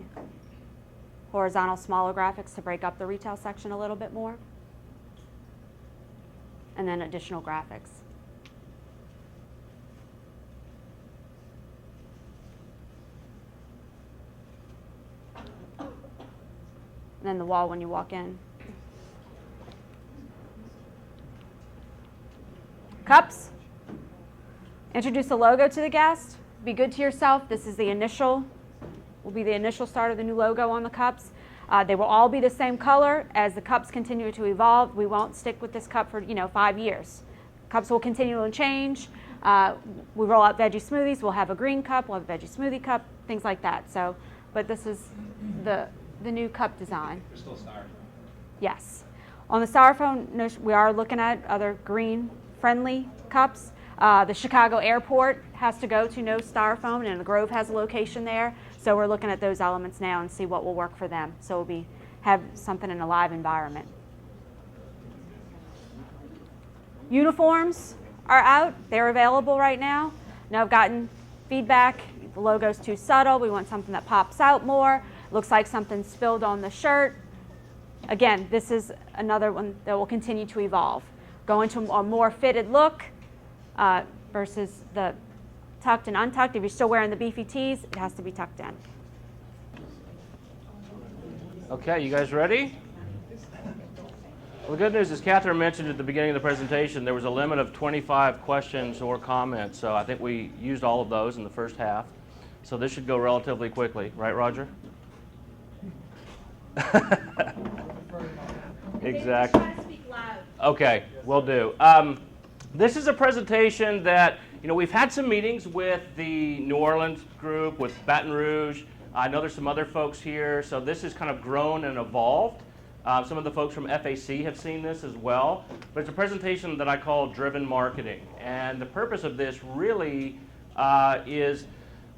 horizontal smaller graphics to break up the retail section a little bit more. And then additional graphics. And then the wall when you walk in. Cups. Introduce a logo to the guest. Be good to yourself. This is the initial, will be the initial start of the new logo on the cups. They will all be the same color. As the cups continue to evolve, we won't stick with this cup for 5 years. Cups will continue to change. We roll out veggie smoothies. We'll have a green cup. We'll have a veggie smoothie cup. Things like that. So, but this is the new cup design. There's still styrofoam. Yes. On the styrofoam, we are looking at other green-friendly cups. The Chicago airport has to go to no styrofoam, and the Grove has a location there. So we're looking at those elements now and see what will work for them. So we'll have something in a live environment. Uniforms are out. They're available right now. Now I've gotten feedback. The logo's too subtle. We want something that pops out more. Looks like something spilled on the shirt. Again, this is another one that will continue to evolve. Go into a more fitted look versus the tucked and untucked. If you're still wearing the beefy tees, it has to be tucked in. Okay, you guys ready? Well, the good news is Catherine mentioned at the beginning of the presentation there was a limit of 25 questions or comments, so I think we used all of those in the first half. So this should go relatively quickly, right, Roger? Exactly. Okay, will do. This is a presentation that, we've had some meetings with the New Orleans group, with Baton Rouge. I know there's some other folks here, so this has kind of grown and evolved. Some of the folks from FAC have seen this as well. But it's a presentation that I call Driven Marketing. And the purpose of this really is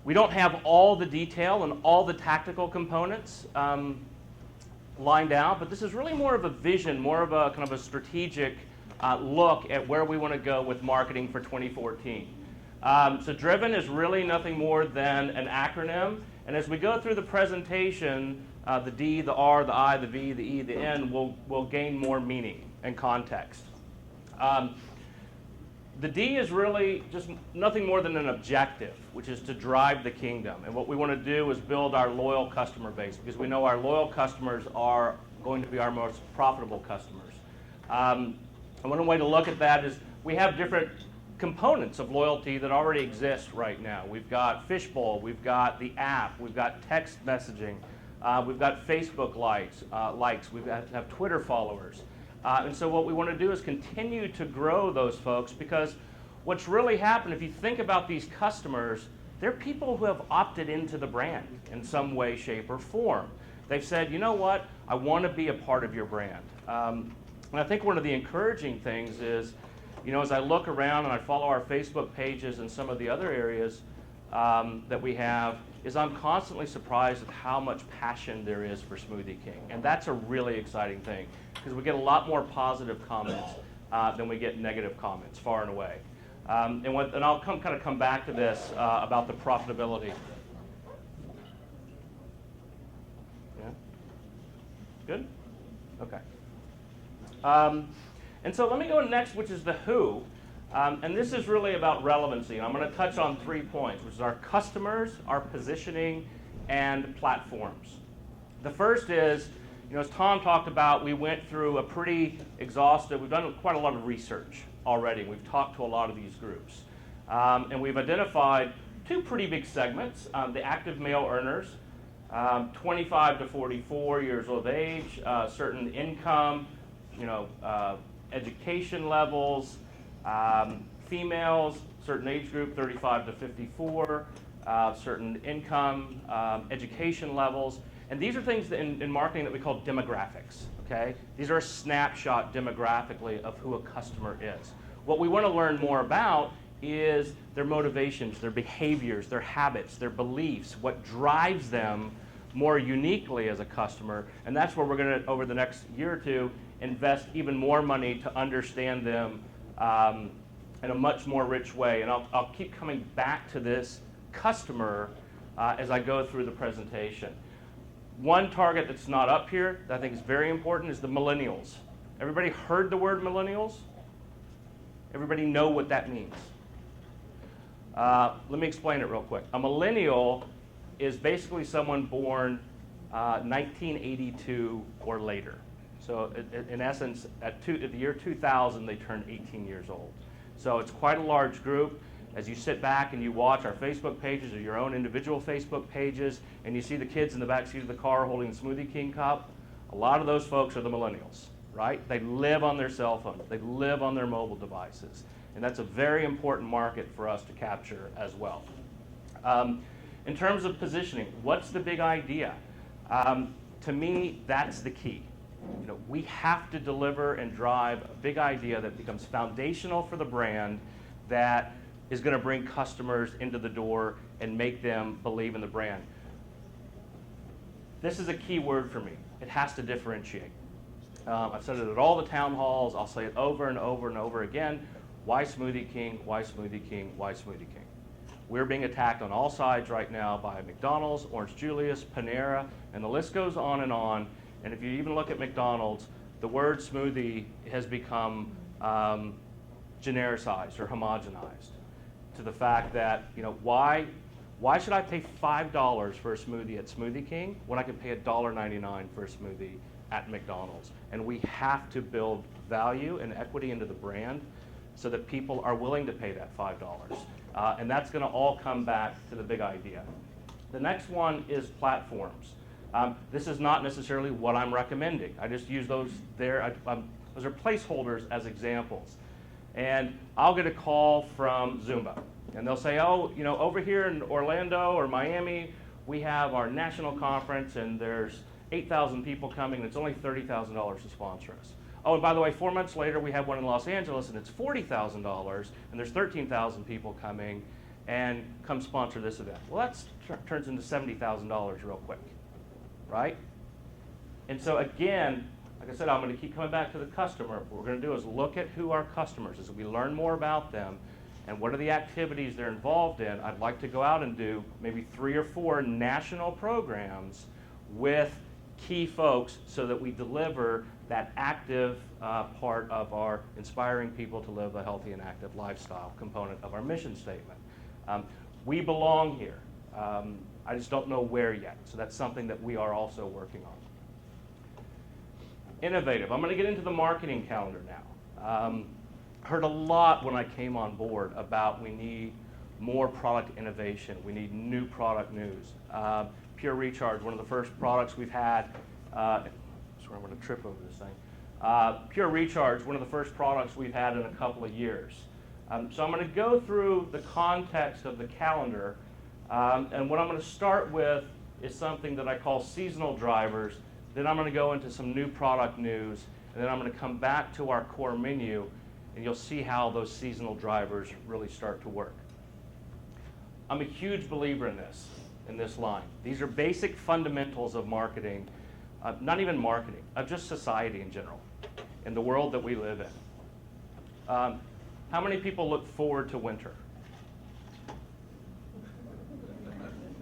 we don't have all the detail and all the tactical components lined out, but this is really more of a vision, more of a kind of a strategic look at where we want to go with marketing for 2014. So Driven is really nothing more than an acronym, and as we go through the presentation, the D, the R, the I, the V, the E, the N will gain more meaning and context. The D is really just nothing more than an objective, which is to drive the kingdom. And what we want to do is build our loyal customer base, because we know our loyal customers are going to be our most profitable customers. And one way to look at that is we have different components of loyalty that already exist right now. We've got Fishbowl, we've got the app, we've got text messaging, we've got Facebook likes, we've got have Twitter followers. And so what we want to do is continue to grow those folks, because what's really happened, if you think about these customers, they're people who have opted into the brand in some way, shape, or form. They've said, you know what, I want to be a part of your brand. And I think one of the encouraging things is, as I look around and I follow our Facebook pages and some of the other areas that we have, is I'm constantly surprised at how much passion there is for Smoothie King. And that's a really exciting thing, because we get a lot more positive comments than we get negative comments, far and away. And I'll kind of come back to this about the profitability. Yeah? Good? Okay. And so let me go next, which is the who. And this is really about relevancy. And I'm going to touch on 3 points, which is our customers, our positioning, and platforms. The first is, as Tom talked about, we went through a pretty exhaustive, we've done quite a lot of research already. We've talked to a lot of these groups. And we've identified 2 pretty big segments, the active male earners 25 to 44 years of age, certain income, education levels, females, certain age group, 35 to 54, certain income, education levels. And these are things that in marketing that we call demographics, okay? These are a snapshot demographically of who a customer is. What we want to learn more about is their motivations, their behaviors, their habits, their beliefs, what drives them more uniquely as a customer. And that's where we're going to, over the next year or two, invest even more money to understand them in a much more rich way. And I'll keep coming back to this customer as I go through the presentation. One target that's not up here that I think is very important is the millennials. Everybody heard the word millennials? Everybody know what that means? Let me explain it real quick. A millennial is basically someone born 1982 or later. So in essence, at the year 2000, they turned 18 years old. So it's quite a large group. As you sit back and you watch our Facebook pages or your own individual Facebook pages, and you see the kids in the back seat of the car holding the Smoothie King cup, a lot of those folks are the millennials, right? They live on their cell phones. They live on their mobile devices. And that's a very important market for us to capture as well. In terms of positioning, what's the big idea? To me, that's the key. We have to deliver and drive a big idea that becomes foundational for the brand, that is going to bring customers into the door and make them believe in the brand. This is a key word for me. It has to differentiate. I've said it at all the town halls. I'll say it over and over and over again. Why Smoothie King? Why Smoothie King? Why Smoothie King? We're being attacked on all sides right now by McDonald's, Orange Julius, Panera, and the list goes on and on. And if you even look at McDonald's, the word smoothie has become genericized or homogenized to the fact that, why should I pay $5 for a smoothie at Smoothie King when I can pay $1.99 for a smoothie at McDonald's? And we have to build value and equity into the brand so that people are willing to pay that $5. And that's going to all come back to the big idea. The next one is platforms. This is not necessarily what I'm recommending. I just use those there. Those are placeholders as examples. And I'll get a call from Zumba. And they'll say, oh, over here in Orlando or Miami, we have our national conference and there's 8,000 people coming and it's only $30,000 to sponsor us. Oh, and by the way, 4 months later, we have one in Los Angeles and it's $40,000 and there's 13,000 people coming, and come sponsor this event. Well, that turns into $70,000 real quick, right? And so again, like I said, I'm going to keep coming back to the customer. What we're going to do is look at who our customers is. We learn more about them and what are the activities they're involved in. I'd like to go out and do maybe 3 or 4 national programs with key folks so that we deliver that active part of our inspiring people to live a healthy and active lifestyle component of our mission statement. We belong here. I just don't know where yet. So that's something that we are also working on. Innovative. I'm going to get into the marketing calendar now. Heard a lot when I came on board about we need more product innovation. We need new product news. Pure Recharge, one of the first products we've had. I swear I'm going to trip over this thing. Pure Recharge, one of the first products we've had in a couple of years. So I'm going to go through the context of the calendar, and what I'm going to start with is something that I call seasonal drivers. Then I'm going to go into some new product news, and then I'm going to come back to our core menu, and you'll see how those seasonal drivers really start to work. I'm a huge believer in this line. These are basic fundamentals of marketing, not even marketing, of just society in general, in the world that we live in. How many people look forward to winter?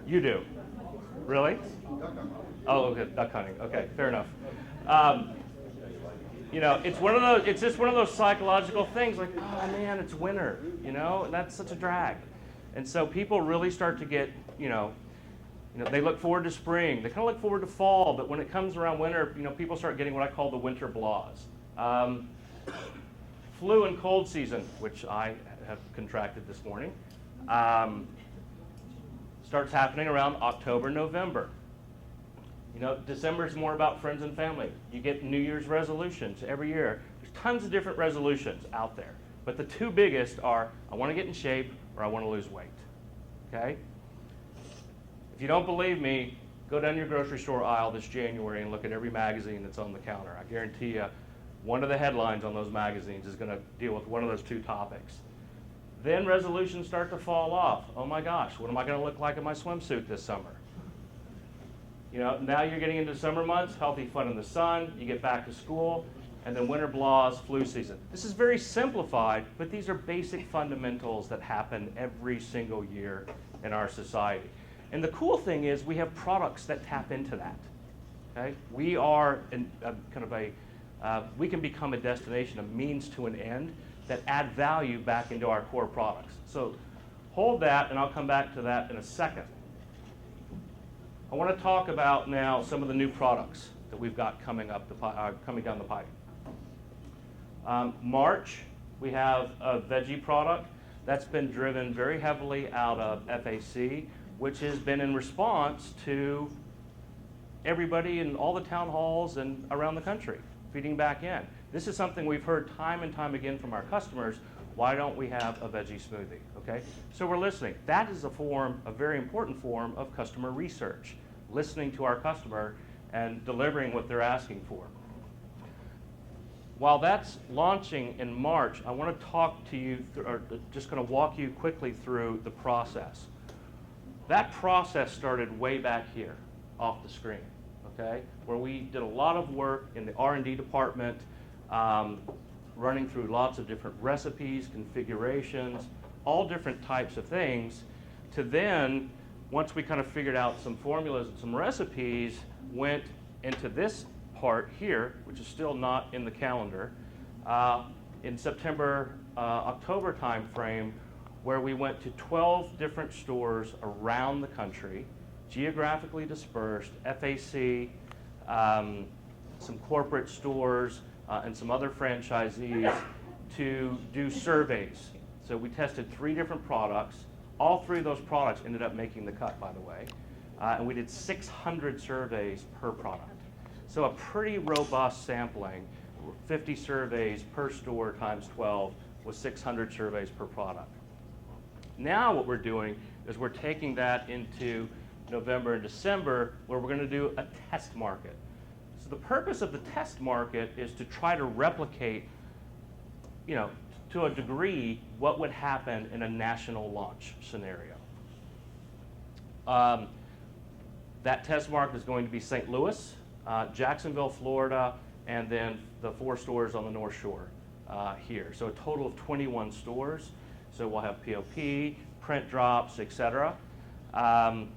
You do. Really? Oh, okay, duck hunting. Okay, fair enough. It's just one of those psychological things like, oh man, it's winter, and that's such a drag. And so people really start to get, they look forward to spring. They kind of look forward to fall, but when it comes around winter, people start getting what I call the winter blahs. Flu and cold season, which I have contracted this morning, starts happening around October, November. You know, December is more about friends and family. You get New Year's resolutions every year. There's tons of different resolutions out there. But the two biggest are, I want to get in shape or I want to lose weight. Okay? If you don't believe me, go down your grocery store aisle this January and look at every magazine that's on the counter. I guarantee you, one of the headlines on those magazines is going to deal with one of those two topics. Then resolutions start to fall off. Oh my gosh, what am I going to look like in my swimsuit this summer? You know, now you're getting into summer months, healthy fun in the sun, you get back to school, and then winter blahs, flu season. This is very simplified, but these are basic fundamentals that happen every single year in our society. And the cool thing is we have products that tap into that. Okay? We are we can become a destination, a means to an end that add value back into our core products. So hold that, and I'll come back to that in a second. I want to talk about now some of the new products that we've got coming down the pipe. March, we have a veggie product that's been driven very heavily out of FAC, which has been in response to everybody in all the town halls and around the country feeding back in. This is something we've heard time and time again from our customers. Why don't we have a veggie smoothie? Okay, so we're listening. That is a very important form of customer research, listening to our customer and delivering what they're asking for. While that's launching in March, I want to talk to you, just going to walk you quickly through the process. That process started way back here off the screen, okay, where we did a lot of work in the R&D department, running through lots of different recipes, configurations, all different types of things, to then, once we kind of figured out some formulas and some recipes, went into this part here, which is still not in the calendar, in September, October timeframe, where we went to 12 different stores around the country, geographically dispersed, FAC, some corporate stores, and some other franchisees to do surveys. So we tested 3 different products. All 3 of those products ended up making the cut, by the way. And we did 600 surveys per product. So a pretty robust sampling, 50 surveys per store times 12 was 600 surveys per product. Now what we're doing is we're taking that into November and December, where we're going to do a test market. So the purpose of the test market is to try to replicate, you know, to a degree, what would happen in a national launch scenario. That test market is going to be St. Louis, Jacksonville, Florida, and then the 4 stores on the North Shore here. So a total of 21 stores. So we'll have POP, print drops, etc. And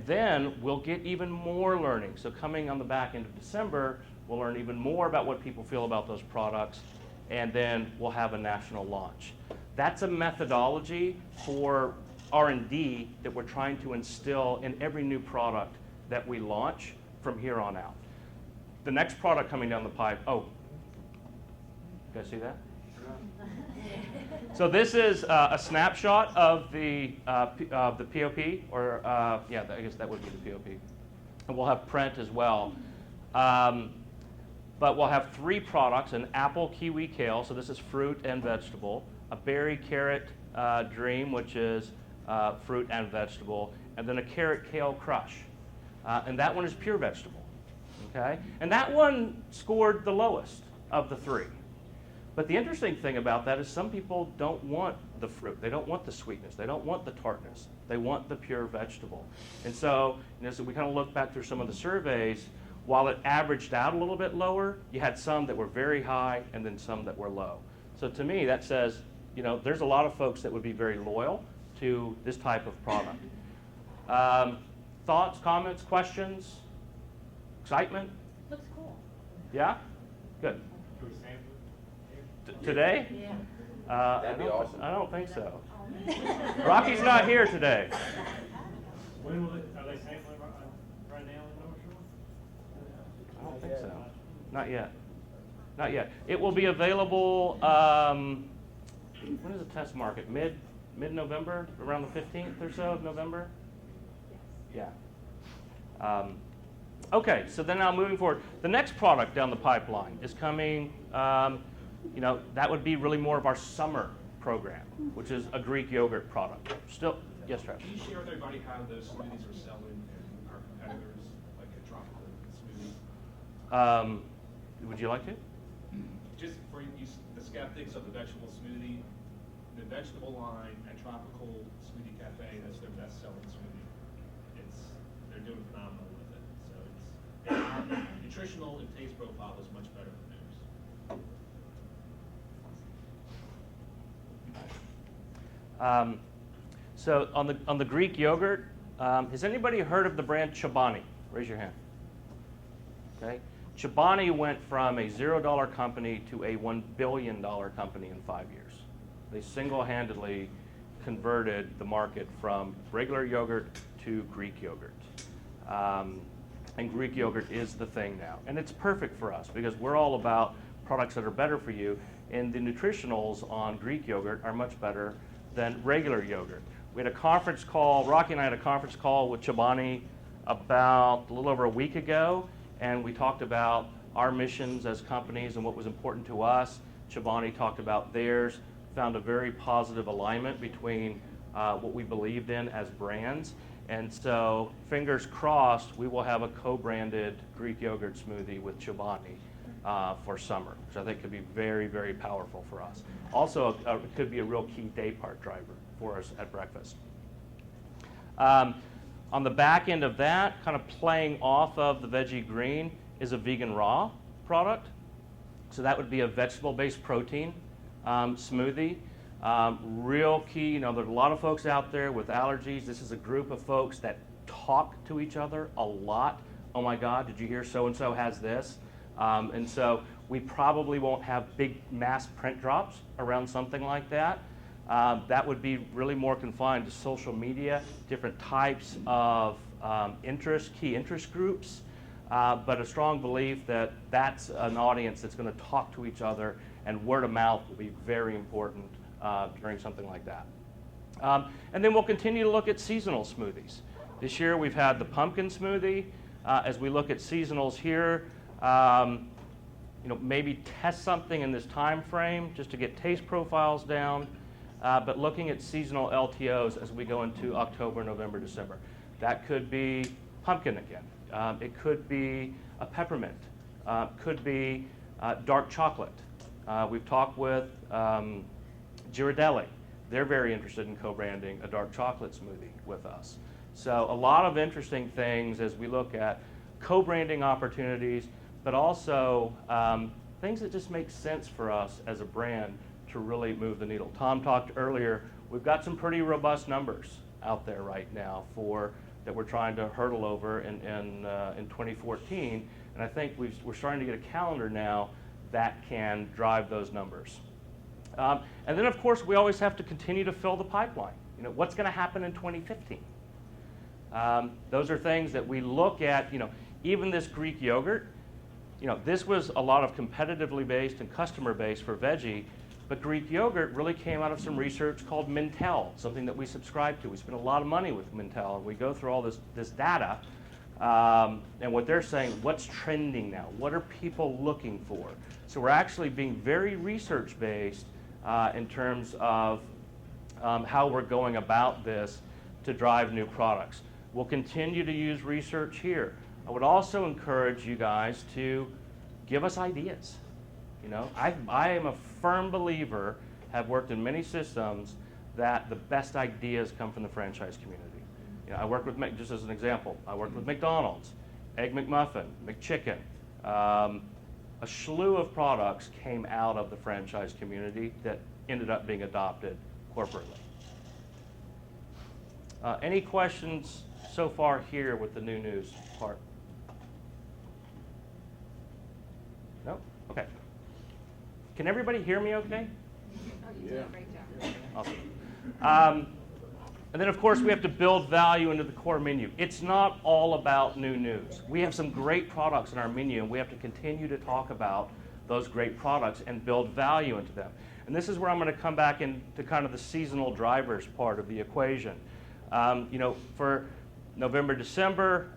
then we'll get even more learning. So coming on the back end of December, we'll learn even more about what people feel about those products, and then we'll have a national launch. That's a methodology for R&D that we're trying to instill in every new product that we launch from here on out. The next product coming down the pipe, oh, you guys see that? So this is a snapshot of the POP, or yeah, I guess that would be the POP. And we'll have print as well. But we'll have 3 products: an apple, kiwi, kale, so this is fruit and vegetable; a berry, carrot, dream, which is fruit and vegetable; and then a carrot, kale, crush. And that one is pure vegetable. Okay? And that one scored the lowest of the 3. But the interesting thing about that is some people don't want the fruit. They don't want the sweetness. They don't want the tartness. They want the pure vegetable. And so, you know, so we kind of look back through some of the surveys. While it averaged out a little bit lower, you had some that were very high and then some that were low. So to me, that says, you know, there's a lot of folks that would be very loyal to this type of product. Thoughts, comments, questions, excitement? Looks cool. Yeah? Good. Today? Yeah. That'd be awesome. I don't think so. Rocky's not here today. When will are they sampling right now in North Shore? I don't think so. Not yet. Not yet. It will be available, when is the test market? Mid-November, around the 15th or so of November? Yeah. Okay, so then now moving forward, the next product down the pipeline is coming, that would be really more of our summer program, which is a Greek yogurt product. Still, yes, Travis? Can you share with everybody how those smoothies are selling and our competitors, like a tropical smoothie? Would you like to? Just for you, the skeptics of the vegetable smoothie, the vegetable line at Tropical Smoothie Cafe, that's their best-selling smoothie. They're doing phenomenal with it. So our nutritional and taste profile is much better than theirs. So on the Greek yogurt, has anybody heard of the brand Chobani? Raise your hand. Okay. Chobani went from a $0 company to a $1 billion company in 5 years. They single-handedly converted the market from regular yogurt to Greek yogurt. And Greek yogurt is the thing now. And it's perfect for us because we're all about products that are better for you, and the nutritionals on Greek yogurt are much better than regular yogurt. We had a conference call, Rocky and I had a conference call with Chobani about a little over a week ago, and we talked about our missions as companies and what was important to us. Chobani talked about theirs, found a very positive alignment between what we believed in as brands. And so, fingers crossed, we will have a co-branded Greek yogurt smoothie with Chobani for summer, which I think could be very, very powerful for us. Also, it could be a real key day part driver for us at breakfast. On the back end of that, kind of playing off of the Veggie Green, is a vegan raw product. So that would be a vegetable-based protein smoothie. Real key, there's a lot of folks out there with allergies. This is a group of folks that talk to each other a lot. Oh my God, did you hear so-and-so has this? And so we probably won't have big mass print drops around something like that. That would be really more confined to social media, different types of key interest groups, but a strong belief that that's an audience that's going to talk to each other, and word of mouth will be very important during something like that. And then we'll continue to look at seasonal smoothies. This year we've had the pumpkin smoothie. As we look at seasonals here, maybe test something in this time frame just to get taste profiles down. But looking at seasonal LTOs as we go into October, November, December. That could be pumpkin again. It could be a peppermint. Could be dark chocolate. We've talked with Ghirardelli. They're very interested in co-branding a dark chocolate smoothie with us. So a lot of interesting things as we look at co-branding opportunities, but also things that just make sense for us as a brand to really move the needle. Tom talked earlier, we've got some pretty robust numbers out there right now that we're trying to hurdle over in 2014, and I think we're starting to get a calendar now that can drive those numbers. And then of course we always have to continue to fill the pipeline. What's going to happen in 2015? Those are things that we look at, even this Greek yogurt, this was a lot of competitively based and customer based for veggie. But Greek yogurt really came out of some research called Mintel, something that we subscribe to. We spend a lot of money with Mintel, and we go through all this data, and what they're saying, what's trending now? What are people looking for? So we're actually being very research-based in terms of how we're going about this to drive new products. We'll continue to use research here. I would also encourage you guys to give us ideas. I am a firm believer, have worked in many systems, that the best ideas come from the franchise community. I work with, just as an example, I worked with McDonald's, Egg McMuffin, McChicken. A slew of products came out of the franchise community that ended up being adopted corporately. Any questions so far here with the new news part? No? Okay. Can everybody hear me okay? Oh, you did a great job. Awesome. And then, of course, we have to build value into the core menu. It's not all about new news. We have some great products in our menu, and we have to continue to talk about those great products and build value into them. And this is where I'm going to come back into kind of the seasonal drivers part of the equation. For November, December,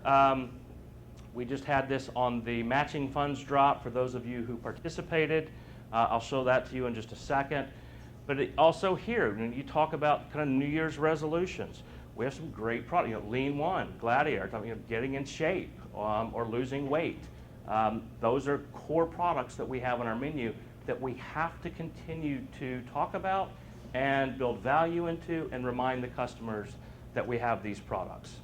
We just had this on the matching funds drop for those of you who participated. I'll show that to you in just a second. But also here, when you talk about kind of New Year's resolutions, we have some great products. You know, Lean One, Gladiator, talking about getting in shape or losing weight. Those are core products that we have on our menu that we have to continue to talk about and build value into and remind the customers that we have these products.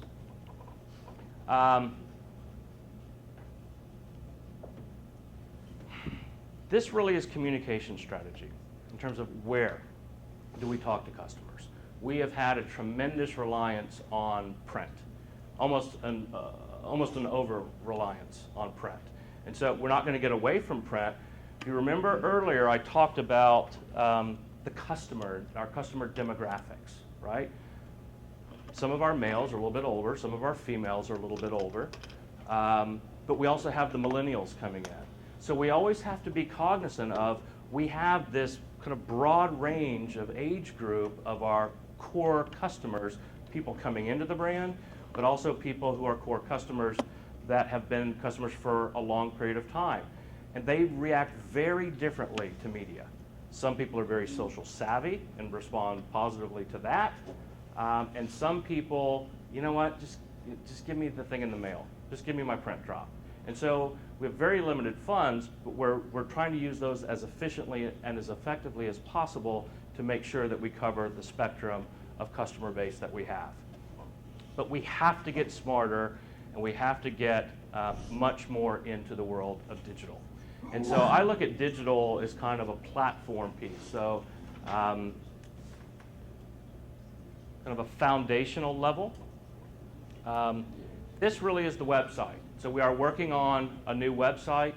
This really is communication strategy in terms of where do we talk to customers. We have had a tremendous reliance on print, almost an over-reliance on print. And so we're not going to get away from print. If you remember earlier, I talked about the customer, our customer demographics, right? Some of our males are a little bit older, some of our females are a little bit older, but we also have the millennials coming in. So we always have to be cognizant of, we have this kind of broad range of age group of our core customers, people coming into the brand, but also people who are core customers that have been customers for a long period of time. And they react very differently to media. Some people are very social savvy and respond positively to that. And some people, you know what, just give me the thing in the mail. Just give me my print drop. And so we have very limited funds, but we're trying to use those as efficiently and as effectively as possible to make sure that we cover the spectrum of customer base that we have. But we have to get smarter, and we have to get much more into the world of digital. And so I look at digital as kind of a platform piece. So kind of a foundational level. This really is the website. So we are working on a new website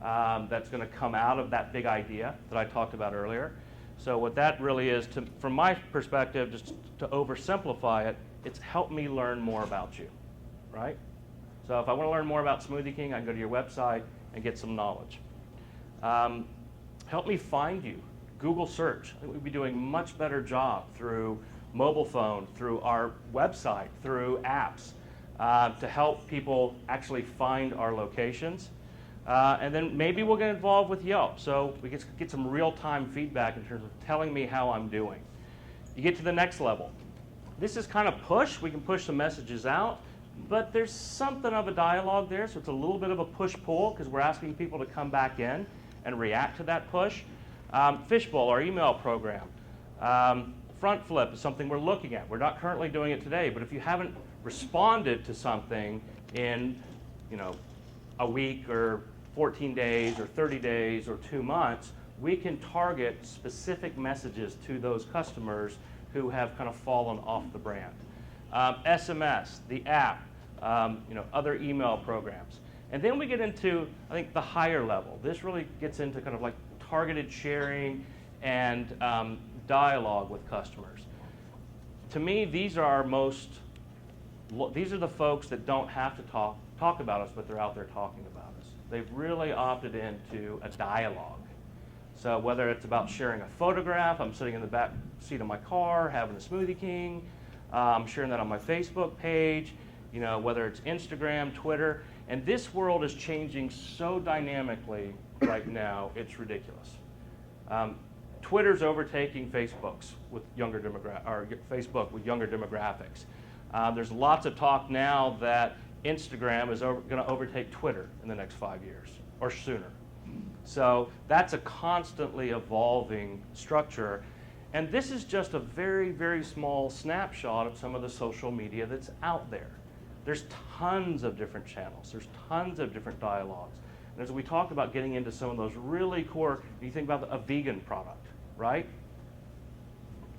that's going to come out of that big idea that I talked about earlier. So what that really is, from my perspective, just to oversimplify it, it's help me learn more about you, right? So if I want to learn more about Smoothie King, I can go to your website and get some knowledge. Help me find you. Google search. I think we'd be doing a much better job through mobile phone, through our website, through apps, to help people actually find our locations. And then maybe we'll get involved with Yelp, so we get some real-time feedback in terms of telling me how I'm doing. You get to the next level. This is kind of push. We can push some messages out, but there's something of a dialogue there, so it's a little bit of a push-pull because we're asking people to come back in and react to that push. Fishbowl, our email program. Front flip is something we're looking at. We're not currently doing it today, but if you haven't responded to something in, a week or 14 days or 30 days or 2 months, we can target specific messages to those customers who have kind of fallen off the brand. SMS, the app, other email programs. And then we get into, I think, the higher level. This really gets into kind of like targeted sharing and dialogue with customers. To me, these are the folks that don't have to talk about us, but they're out there talking about us. They've really opted into a dialogue. So whether it's about sharing a photograph, I'm sitting in the back seat of my car having a Smoothie King, I'm sharing that on my Facebook page, whether it's Instagram, Twitter, and this world is changing so dynamically right now, it's ridiculous. Twitter's overtaking Facebook with younger demographics. There's lots of talk now that Instagram is going to overtake Twitter in the next 5 years or sooner. So that's a constantly evolving structure. And this is just a very, very small snapshot of some of the social media that's out there. There's tons of different channels. There's tons of different dialogues. And as we talked about getting into some of those really core, you think about a vegan product, right?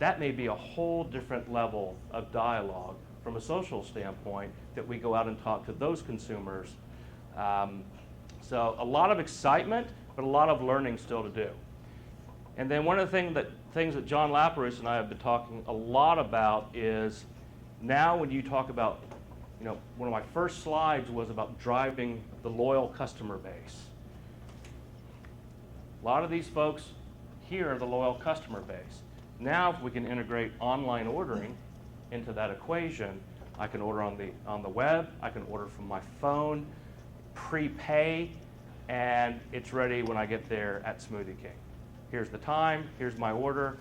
That may be a whole different level of dialogue from a social standpoint that we go out and talk to those consumers. So a lot of excitement, but a lot of learning still to do. And then one of the things that John Lapierus and I have been talking a lot about is now when you talk about, one of my first slides was about driving the loyal customer base. A lot of these folks here are the loyal customer base. Now if we can integrate online ordering into that equation, I can order on the web, I can order from my phone. prepay, and it's ready when I get there at Smoothie King. Here's the time, here's my order,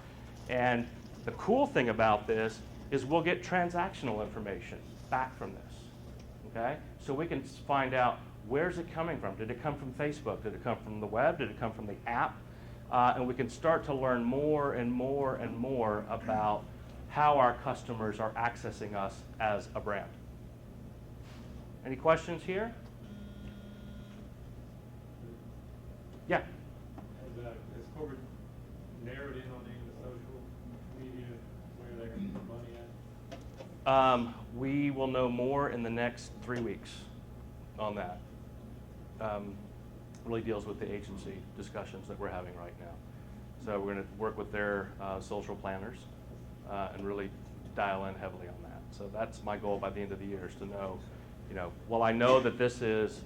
and the cool thing about this is we'll get transactional information back from this, okay? So we can find out, where's it coming from? Did it come from Facebook? Did it come from the web? Did it come from the app? And we can start to learn more and more and more about how our customers are accessing us as a brand. Any questions here? Yeah. Has corporate narrowed in on any of the social media where they're going to put money at? We will know more in the next 3 weeks on that. Really deals with the agency discussions that we're having right now. So we're going to work with their social planners and really dial in heavily on that. So that's my goal by the end of the year, is to know, while I know that this is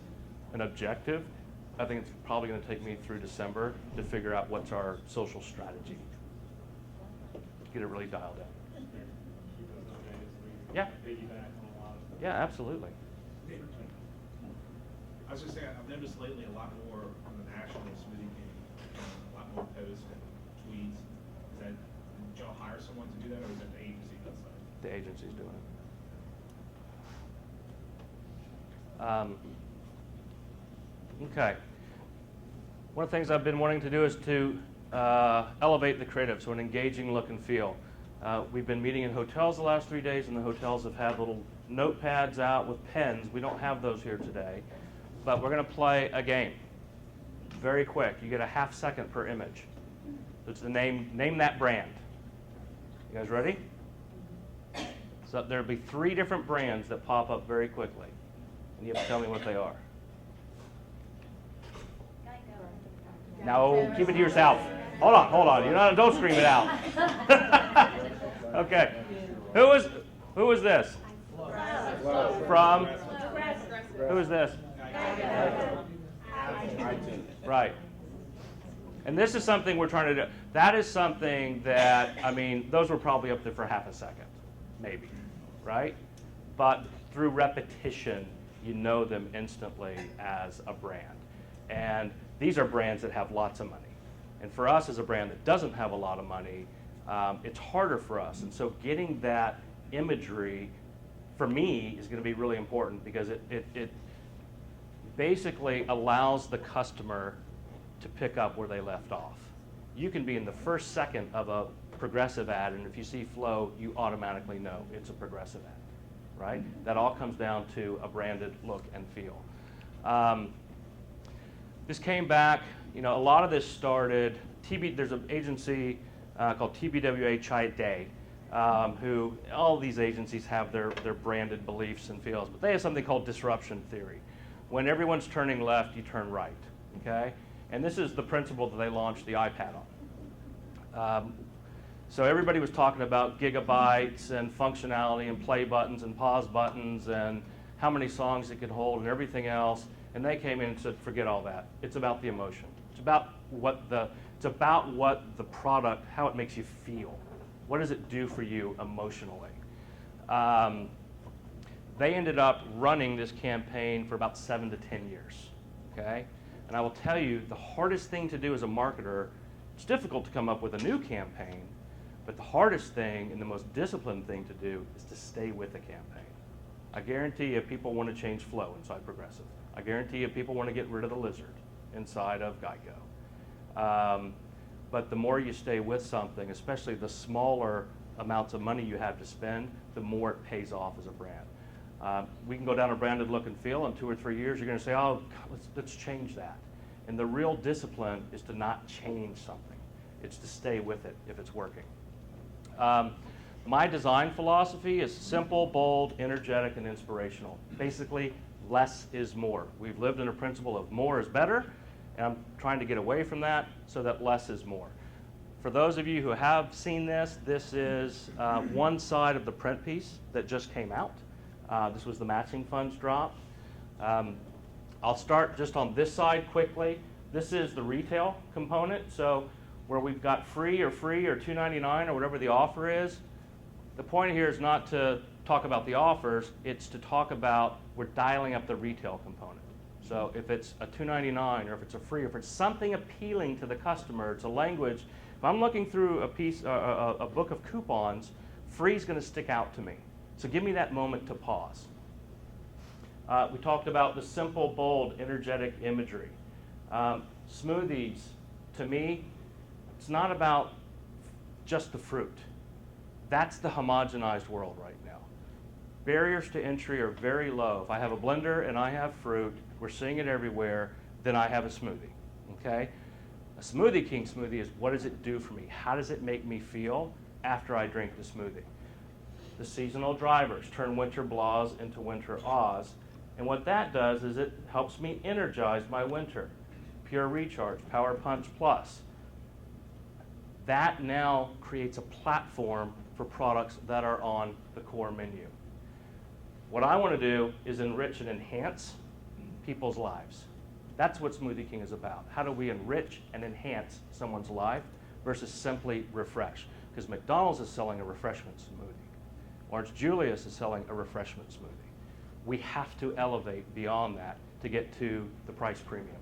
an objective, I think it's probably going to take me through December to figure out what's our social strategy. Get it really dialed in. Keep those updated so we Yeah. can piggyback on a lot of stuff. Yeah, absolutely. I was just saying, I've noticed lately a lot more on the national smoothie king, a lot more posts and tweets. Did y'all hire someone to do that, or is it the agency that does that? The agency's doing it. Okay. One of the things I've been wanting to do is to elevate the creative, so an engaging look and feel. We've been meeting in hotels the last 3 days, and the hotels have had little notepads out with pens. We don't have those here today, but we're going to play a game. Very quick. You get a half second per image. So it's the name that brand. You guys ready? So there'll be 3 different brands that pop up very quickly, and you have to tell me what they are. No, keep it to yourself. Hold on. Don't scream it out. Okay. Who is this? From? Who is this? Right. And this is something we're trying to do. That is something that, those were probably up there for half a second, maybe, right? But through repetition, you know them instantly as a brand. And these are brands that have lots of money. And for us as a brand that doesn't have a lot of money, it's harder for us. And so getting that imagery, for me, is going to be really important, because it basically allows the customer to pick up where they left off. You can be in the first second of a progressive ad, and if you see flow, you automatically know it's a progressive ad, right? That all comes down to a branded look and feel. This came back, a lot of this started, there's an agency called TBWA Chai Day, who, all these agencies have their branded beliefs and feels, but they have something called disruption theory. When everyone's turning left, you turn right, okay? And this is the principle that they launched the iPad on. So everybody was talking about gigabytes and functionality and play buttons and pause buttons and how many songs it could hold and everything else. And they came in and said, forget all that. It's about the emotion. It's about what the product, how it makes you feel. What does it do for you emotionally? They ended up running this campaign for about 7 to 10 years, okay? And I will tell you, the hardest thing to do as a marketer, it's difficult to come up with a new campaign, but the hardest thing and the most disciplined thing to do is to stay with the campaign. I guarantee you people want to change flow inside Progressive. I guarantee you people want to get rid of the lizard inside of Geico. But the more you stay with something, especially the smaller amounts of money you have to spend, the more it pays off as a brand. We can go down a branded look and feel. In 2 or 3 years, you're going to say, oh, let's change that. And the real discipline is to not change something. It's to stay with it if it's working. My design philosophy is simple, bold, energetic, and inspirational. Basically, less is more. We've lived in a principle of more is better, and I'm trying to get away from that so that less is more. For those of you who have seen this, this is one side of the print piece that just came out. This was the matching funds drop. I'll start just on this side quickly. This is the retail component, so where we've got free or $2.99 or whatever the offer is. The point here is not to talk about the offers, it's to talk about we're dialing up the retail component. So if it's a $2.99 or if it's a free, if it's something appealing to the customer, it's a language. If I'm looking through a book of coupons, free is going to stick out to me. So give me that moment to pause. We talked about the simple, bold, energetic imagery. Smoothies, to me, it's not about just the fruit. That's the homogenized world right now. Barriers to entry are very low. If I have a blender and I have fruit, we're seeing it everywhere, then I have a smoothie, okay? A Smoothie King smoothie is, what does it do for me? How does it make me feel after I drink the smoothie? The seasonal drivers turn winter blahs into winter ahs, and what that does is it helps me energize my winter. Pure Recharge, Power Punch Plus. That now creates a platform for products that are on the core menu. What I want to do is enrich and enhance people's lives. That's what Smoothie King is about. How do we enrich and enhance someone's life versus simply refresh? Because McDonald's is selling a refreshment smoothie. Orange Julius is selling a refreshment smoothie. We have to elevate beyond that to get to the price premium.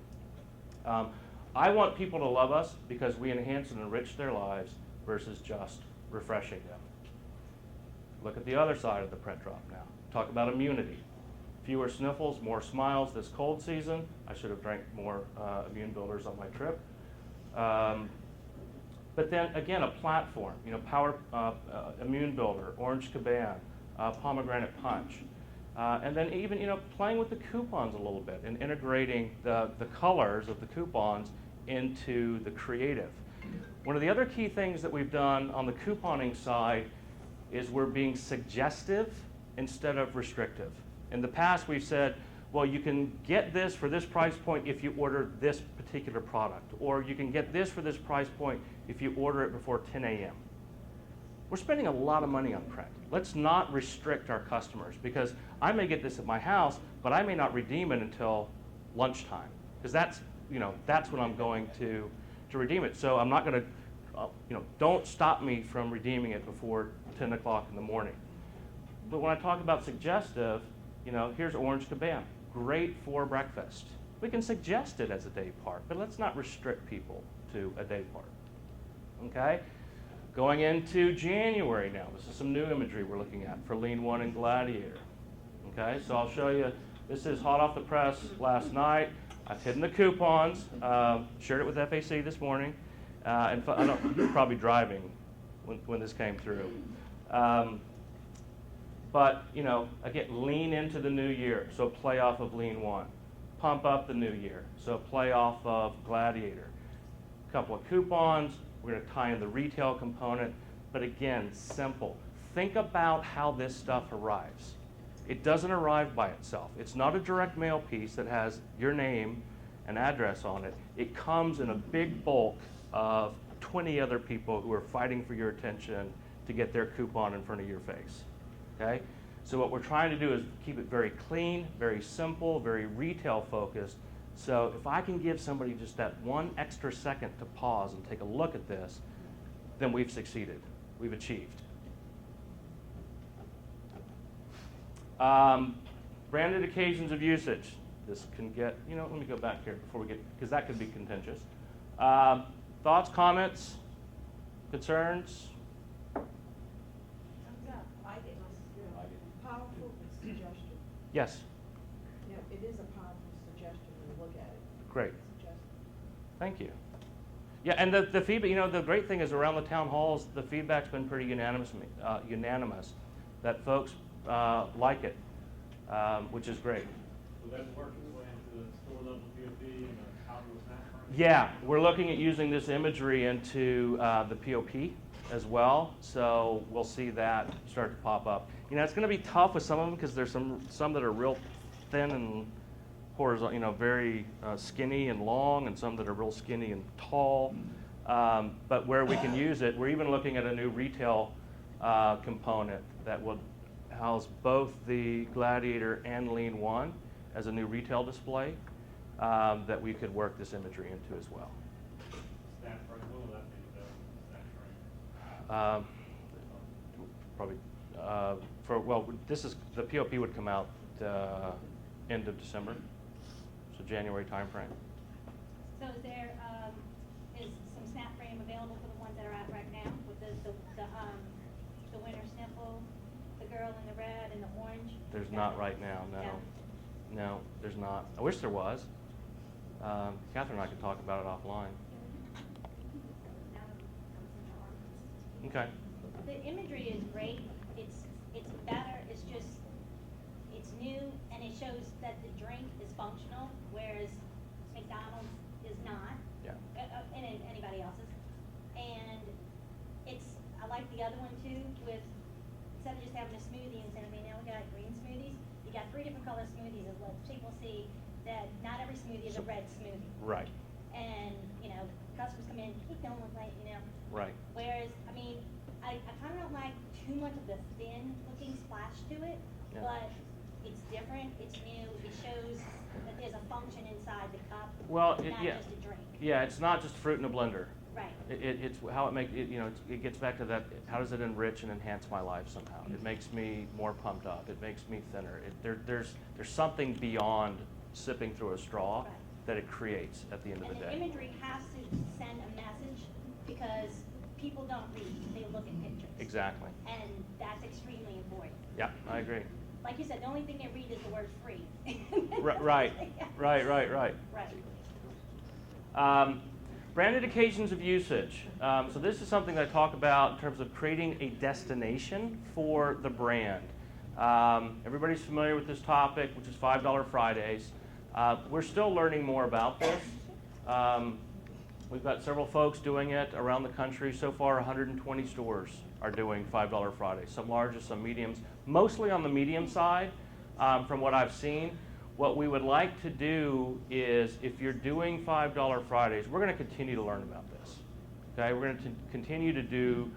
I want people to love us because we enhance and enrich their lives versus just refreshing them. Look at the other side of the print drop now. Talk about immunity. Fewer sniffles, more smiles this cold season. I should have drank more immune builders on my trip. But then again, a platform, Power Immune Builder, Orange Caban, Pomegranate Punch. And then even, playing with the coupons a little bit and integrating the colors of the coupons into the creative. One of the other key things that we've done on the couponing side is we're being suggestive instead of restrictive. In the past, we've said, well, you can get this for this price point if you order this particular product, or you can get this for this price point if you order it before 10 a.m. We're spending a lot of money on print. Let's not restrict our customers, because I may get this at my house, but I may not redeem it until lunchtime, because that's when I'm going to redeem it. So I'm not going to, don't stop me from redeeming it before 10 o'clock in the morning. But when I talk about suggestive, here's Orange Caban, great for breakfast. We can suggest it as a day part, but let's not restrict people to a day part, okay? Going into January now, this is some new imagery we're looking at for Lean 1 and Gladiator, okay? So I'll show you, this is hot off the press last night. I've hidden the coupons, shared it with FAC this morning, and you're probably driving when this came through. But, again, lean into the new year, so play off of Lean 1. Pump up the new year, so play off of Gladiator. A couple of coupons, we're going to tie in the retail component, but again, simple. Think about how this stuff arrives. It doesn't arrive by itself. It's not a direct mail piece that has your name and address on it. It comes in a big bulk of 20 other people who are fighting for your attention to get their coupon in front of your face. Okay? So what we're trying to do is keep it very clean, very simple, very retail focused. So if I can give somebody just that one extra second to pause and take a look at this, then we've succeeded. We've achieved. Branded occasions of usage. This can get, let me go back here before we get, because that could be contentious. Thoughts, comments, concerns? Powerful suggestion. Yes. Yeah, it is a powerful suggestion when you look at it. Great. Suggestion. Thank you. Yeah, and the feedback, the great thing is around the town halls, the feedback's been pretty unanimous that folks like it, which is great. So that's working its way into the store level POP and the outdoor snack frame? Yeah, we're looking at using this imagery into the POP as well, so we'll see that start to pop up. It's going to be tough with some of them because there's some that are real thin and horizontal, very skinny and long, and some that are real skinny and tall. But where we can use it, we're even looking at a new retail component that will house both the Gladiator and Lean 1 as a new retail display that we could work this imagery into as well. Snack frame, what will that be, the snack frame? Probably this is the POP would come out end of December, so January timeframe. So is there, is some snap frame available for the ones that are out right now with the winter sniffle, the girl in the red and the orange? There's not right now, no. No, there's not. I wish there was. Catherine and I can talk about it offline. Okay. The imagery is great. It's better. It's just, it's new, and it shows that the drink is functional, whereas McDonald's is not. Yeah. And anybody else's. And I like the other one too, with, instead of just having a smoothie and saying, now we got green smoothies, you got 3 different color smoothies, as well people see that not every smoothie is a red smoothie. Right. And, customers come in, keep going with like, Right. Whereas, I mean, I kind of don't like too much of the thin looking splash to it, Yeah. but it's different, it's new, it shows that there's a function inside the cup, Well, not yeah. just a drink. Yeah, it's not just fruit in a blender. Right. It's how it makes it. It gets back to that. How does it enrich and enhance my life somehow? It makes me more pumped up. It makes me thinner. There's something beyond sipping through a straw Right. that it creates at the end of And the the day. imagery has to send a message, because people don't read, they look at pictures. Exactly. And that's extremely important. Yeah, I agree. Like you said, the only thing they read is the word free. Right. Right. Branded occasions of usage. So this is something that I talk about in terms of creating a destination for the brand. Everybody's familiar with this topic, which is $5 Fridays. We're still learning more about this. We've got several folks doing it around the country. So far, 120 stores are doing $5 Fridays, some larger, some mediums, mostly on the medium side from what I've seen. What we would like to do is, if you're doing $5 Fridays, we're going to continue to learn about this. Okay, we're going to continue to do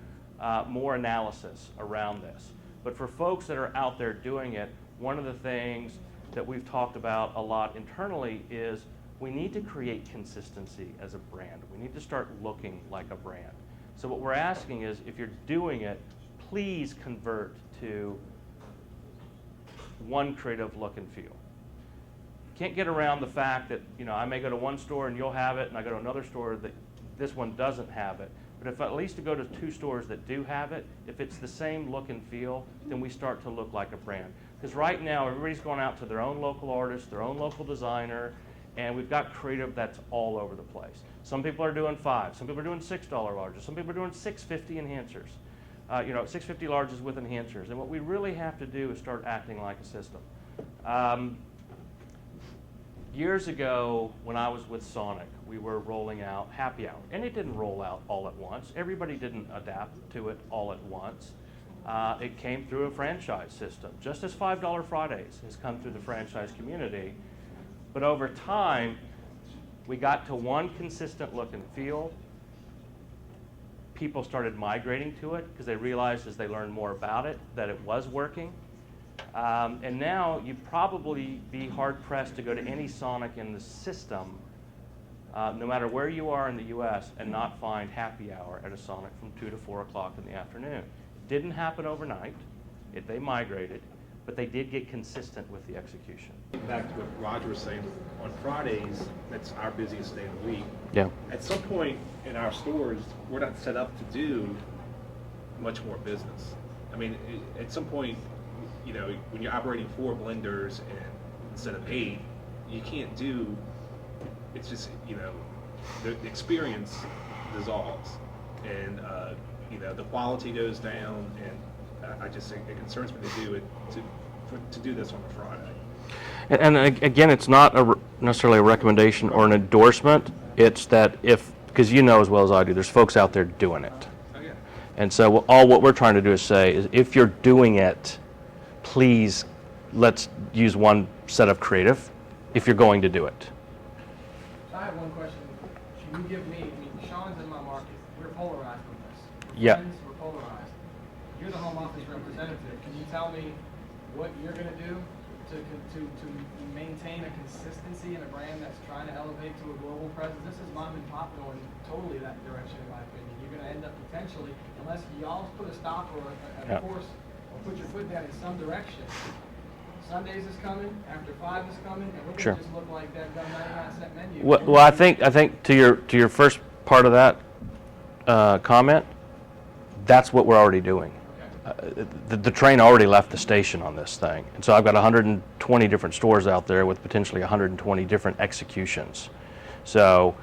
more analysis around this. But for folks that are out there doing it, one of the things that we've talked about a lot internally is we need to create consistency as a brand. We need to start looking like a brand. So what we're asking is, if you're doing it, please convert to one creative look and feel. Can't get around the fact that, I may go to one store and you'll have it, and I go to another store that this one doesn't have it. But if at least to go to 2 stores that do have it, if it's the same look and feel, then we start to look like a brand. Because right now, everybody's going out to their own local artist, their own local designer, and we've got creative that's all over the place. Some people are doing $5, some people are doing $6 larges, some people are doing $6.50 enhancers. $6.50 larges with enhancers. And what we really have to do is start acting like a system. Years ago, when I was with Sonic, we were rolling out happy hour, and it didn't roll out all at once. Everybody didn't adapt to it all at once. It came through a franchise system, just as $5 Fridays has come through the franchise community. But over time, we got to one consistent look and feel. People started migrating to it because they realized, as they learned more about it, that it was working. And now you'd probably be hard-pressed to go to any Sonic in the system, no matter where you are in the U.S., and not find happy hour at a Sonic from 2 to 4 o'clock in the afternoon. It didn't happen overnight. They migrated, but they did get consistent with the execution. Back to what Roger was saying, on Fridays, that's our busiest day of the week. Yeah. At some point in our stores, we're not set up to do much more business. I mean, at some point, when you're operating 4 blenders instead of 8, you can't do, it's just, the experience dissolves. And, the quality goes down, and I just think it concerns me to do it, to do this on a Friday. And again, it's not necessarily a recommendation or an endorsement. It's that because you know as well as I do, there's folks out there doing it. Oh, yeah. And so what we're trying to do is say is, if you're doing it, please let's use one set of creative if you're going to do it. I have one question. Can you give me, Sean's in my market, we're polarized on this. Yeah. Friends, we're polarized. You're the home office representative. Can you tell me what you're going to do to maintain a consistency in a brand that's trying to elevate to a global presence? This is mom and pop going totally that direction, in my opinion. You're going to end up potentially, unless y'all put a stop or a course, or put your foot down in some direction. Sundays is coming, after 5 is coming, and we're going to just look like that dumb that menu. Well, I think to your first part of that comment, that's what we're already doing. The train already left the station on this thing, and so I've got 120 different stores out there with potentially 120 different executions. So,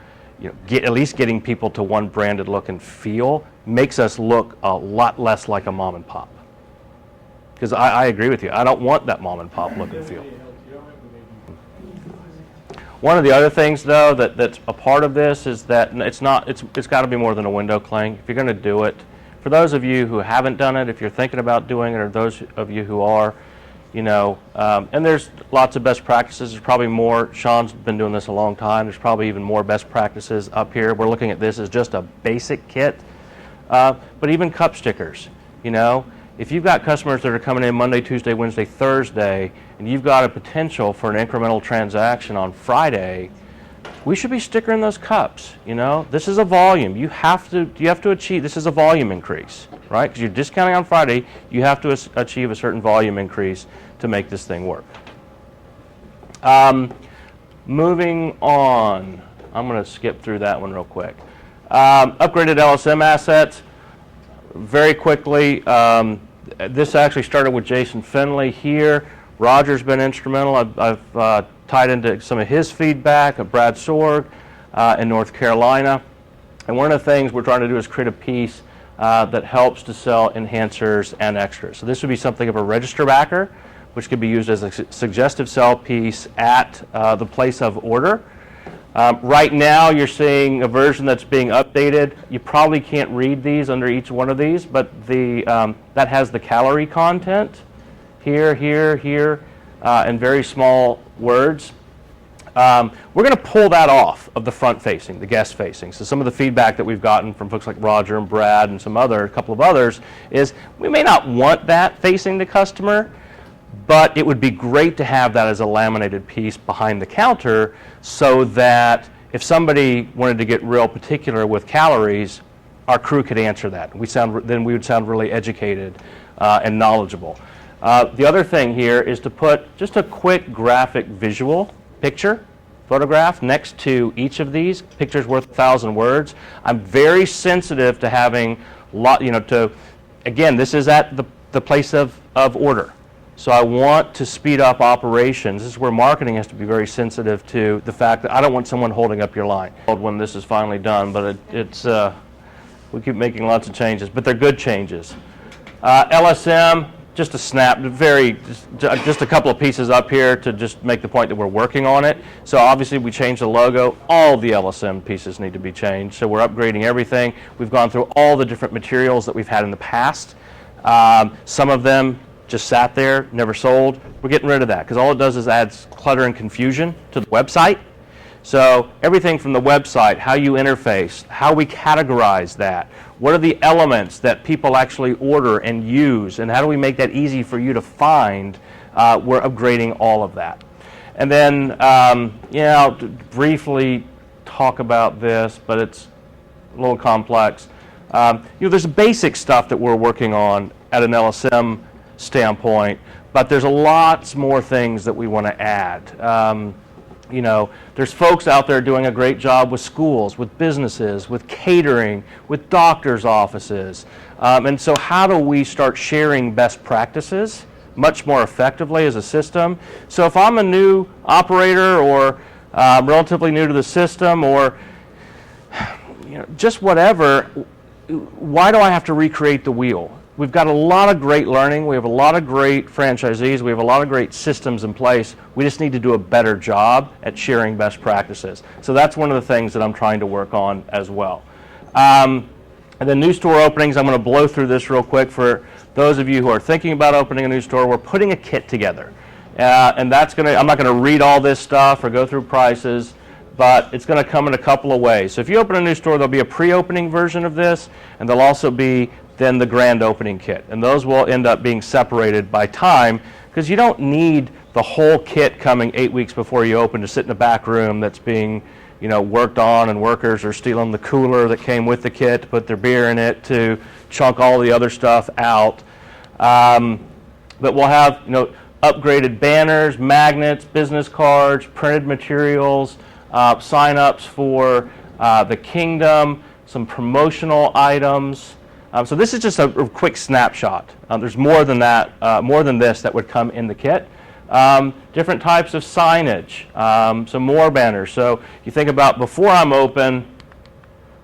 at least getting people to one branded look and feel makes us look a lot less like a mom and pop. Because I agree with you, I don't want that mom and pop look and feel. One of the other things, though, that's a part of this is that it's got to be more than a window cling. If you're going to do it, for those of you who haven't done it, if you're thinking about doing it, or those of you who are, and there's lots of best practices. There's probably more. Sean's been doing this a long time. There's probably even more best practices up here. We're looking at this as just a basic kit, but even cup stickers. If you've got customers that are coming in Monday, Tuesday, Wednesday, Thursday, and you've got a potential for an incremental transaction on Friday, we should be stickering those cups. This is a volume. You have to achieve. This is a volume increase, right? Because you're discounting on Friday, you have to achieve a certain volume increase to make this thing work. Moving on, I'm going to skip through that one real quick. Upgraded LSM assets. Very quickly, this actually started with Jason Finley here. Roger's been instrumental. I've tied into some of his feedback of Brad Sorg in North Carolina. And one of the things we're trying to do is create a piece that helps to sell enhancers and extras. So this would be something of a register backer, which could be used as a suggestive sell piece at the place of order. Right now, you're seeing a version that's being updated. You probably can't read these under each one of these, but that has the calorie content here, and very small words. We're going to pull that off of the front facing, the guest facing. So some of the feedback that we've gotten from folks like Roger and Brad and a couple of others is we may not want that facing the customer, but it would be great to have that as a laminated piece behind the counter so that if somebody wanted to get real particular with calories, our crew could answer that. Then we would sound really educated and knowledgeable. The other thing here is to put just a quick graphic visual picture, photograph next to each of these. Picture's worth 1,000 words. I'm very sensitive to having again, this is at the place of order. So I want to speed up operations. This is where marketing has to be very sensitive to the fact that I don't want someone holding up your line when this is finally done, but we keep making lots of changes, but they're good changes. LSM, just a snap, just a couple of pieces up here to just make the point that we're working on it. So obviously we changed the logo. All the LSM pieces need to be changed. So we're upgrading everything. We've gone through all the different materials that we've had in the past. Some of them just sat there, never sold. We're getting rid of that because all it does is adds clutter and confusion to the website. So everything from the website, how you interface, how we categorize that, what are the elements that people actually order and use, and how do we make that easy for you to find, we're upgrading all of that. And then, I'll briefly talk about this, but it's a little complex. There's basic stuff that we're working on at an LSM standpoint, but there's lots more things that we want to add. There's folks out there doing a great job with schools, with businesses, with catering, with doctors' offices. And so how do we start sharing best practices much more effectively as a system? So if I'm a new operator or relatively new to the system or just whatever, why do I have to recreate the wheel? We've got a lot of great learning. We have a lot of great franchisees. We have a lot of great systems in place. We just need to do a better job at sharing best practices. So that's one of the things that I'm trying to work on as well. And then new store openings, I'm going to blow through this real quick for those of you who are thinking about opening a new store. We're putting a kit together. And I'm not going to read all this stuff or go through prices, but it's going to come in a couple of ways. So if you open a new store, there'll be a pre-opening version of this, and there'll also be then the grand opening kit. And those will end up being separated by time because you don't need the whole kit coming 8 weeks before you open to sit in the back room that's being worked on, and workers are stealing the cooler that came with the kit to put their beer in it to chunk all the other stuff out. But we'll have upgraded banners, magnets, business cards, printed materials, sign-ups for the Kingdom, some promotional items. So this is just a quick snapshot. There's more than that, more than this that would come in the kit. Different types of signage, some more banners. So you think about before I'm open,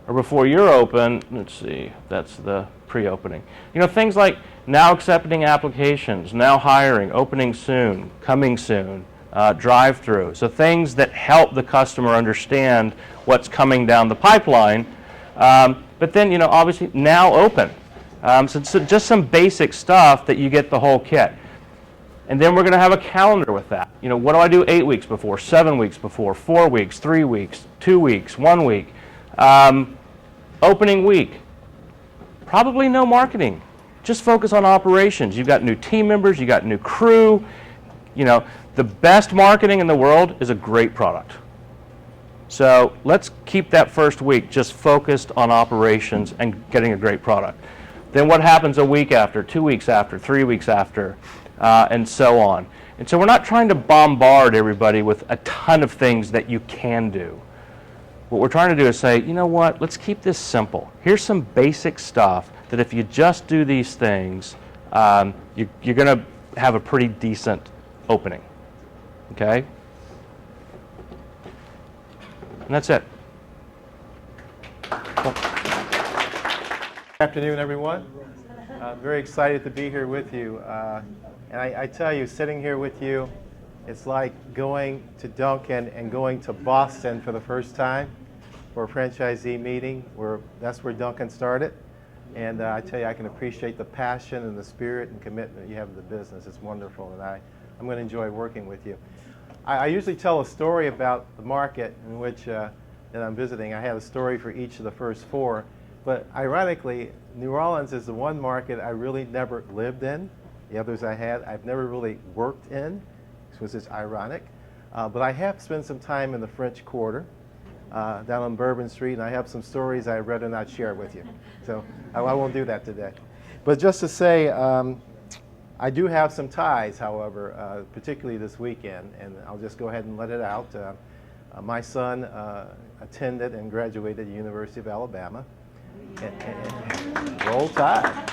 or before you're open, let's see, that's the pre-opening. You know, things like now accepting applications, now hiring, opening soon, coming soon, drive-through. So things that help the customer understand what's coming down the pipeline. But then, you know, obviously now open. So just some basic stuff that you get the whole kit. And then we're going to have a calendar with that. You know, what do I do 8 weeks before, 7 weeks before, 4 weeks, 3 weeks, 2 weeks, 1 week. Opening week, probably no marketing. Just focus on operations. You've got new team members, you've got new crew. You know, the best marketing in the world is a great product. So let's keep that first week just focused on operations and getting a great product. Then what happens a week after, 2 weeks after, 3 weeks after, and so on. And so we're not trying to bombard everybody with a ton of things that you can do. What we're trying to do is say, you know what, let's keep this simple. Here's some basic stuff that if you just do these things, you're going to have a pretty decent opening. Okay? And that's it. Good afternoon, everyone. I'm very excited to be here with you. And I tell you, sitting here with you, it's like going to Duncan and going to Boston for the first time for a franchisee meeting. That's where Duncan started. And I tell you, I can appreciate the passion and the spirit and commitment you have to the business. It's wonderful, and I'm going to enjoy working with you. I usually tell a story about the market in which that I'm visiting. I have a story for each of the first four. But ironically, New Orleans is the one market I really never lived in. The others I've never really worked in, which is ironic. But I have spent some time in the French Quarter, down on Bourbon Street, and I have some stories I'd rather not share with you. So I won't do that today. But just to say, I do have some ties, however, particularly this weekend, and I'll just go ahead and let it out. My son attended and graduated the University of Alabama. Roll Tide.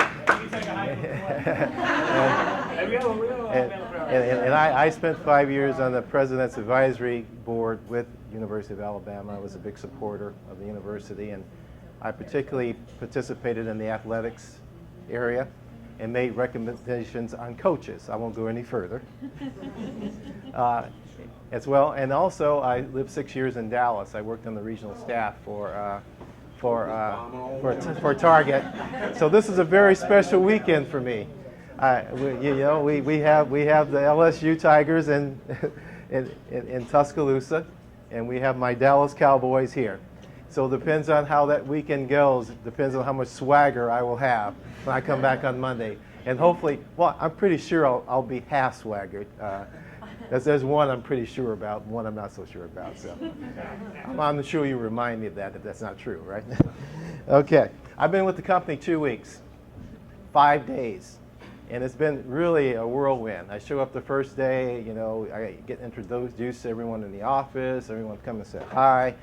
And I spent 5 years on the President's Advisory Board with University of Alabama. I was a big supporter of the university, and I particularly participated in the athletics area and made recommendations on coaches. I won't go any further. As well, and also I lived 6 years in Dallas. I worked on the regional staff for Target. So this is a very special weekend for me. We have the LSU Tigers in Tuscaloosa, and we have my Dallas Cowboys here. So it depends on how that weekend goes. It depends on how much swagger I will have when I come back on Monday. And hopefully, well, I'm pretty sure I'll be half swaggered. There's one I'm pretty sure about, one I'm not so sure about. So I'm sure you remind me of that if that's not true, right? Okay, I've been with the company 2 weeks, 5 days, and it's been really a whirlwind. I show up the first day, you know, I get introduced to everyone in the office, everyone come and say hi.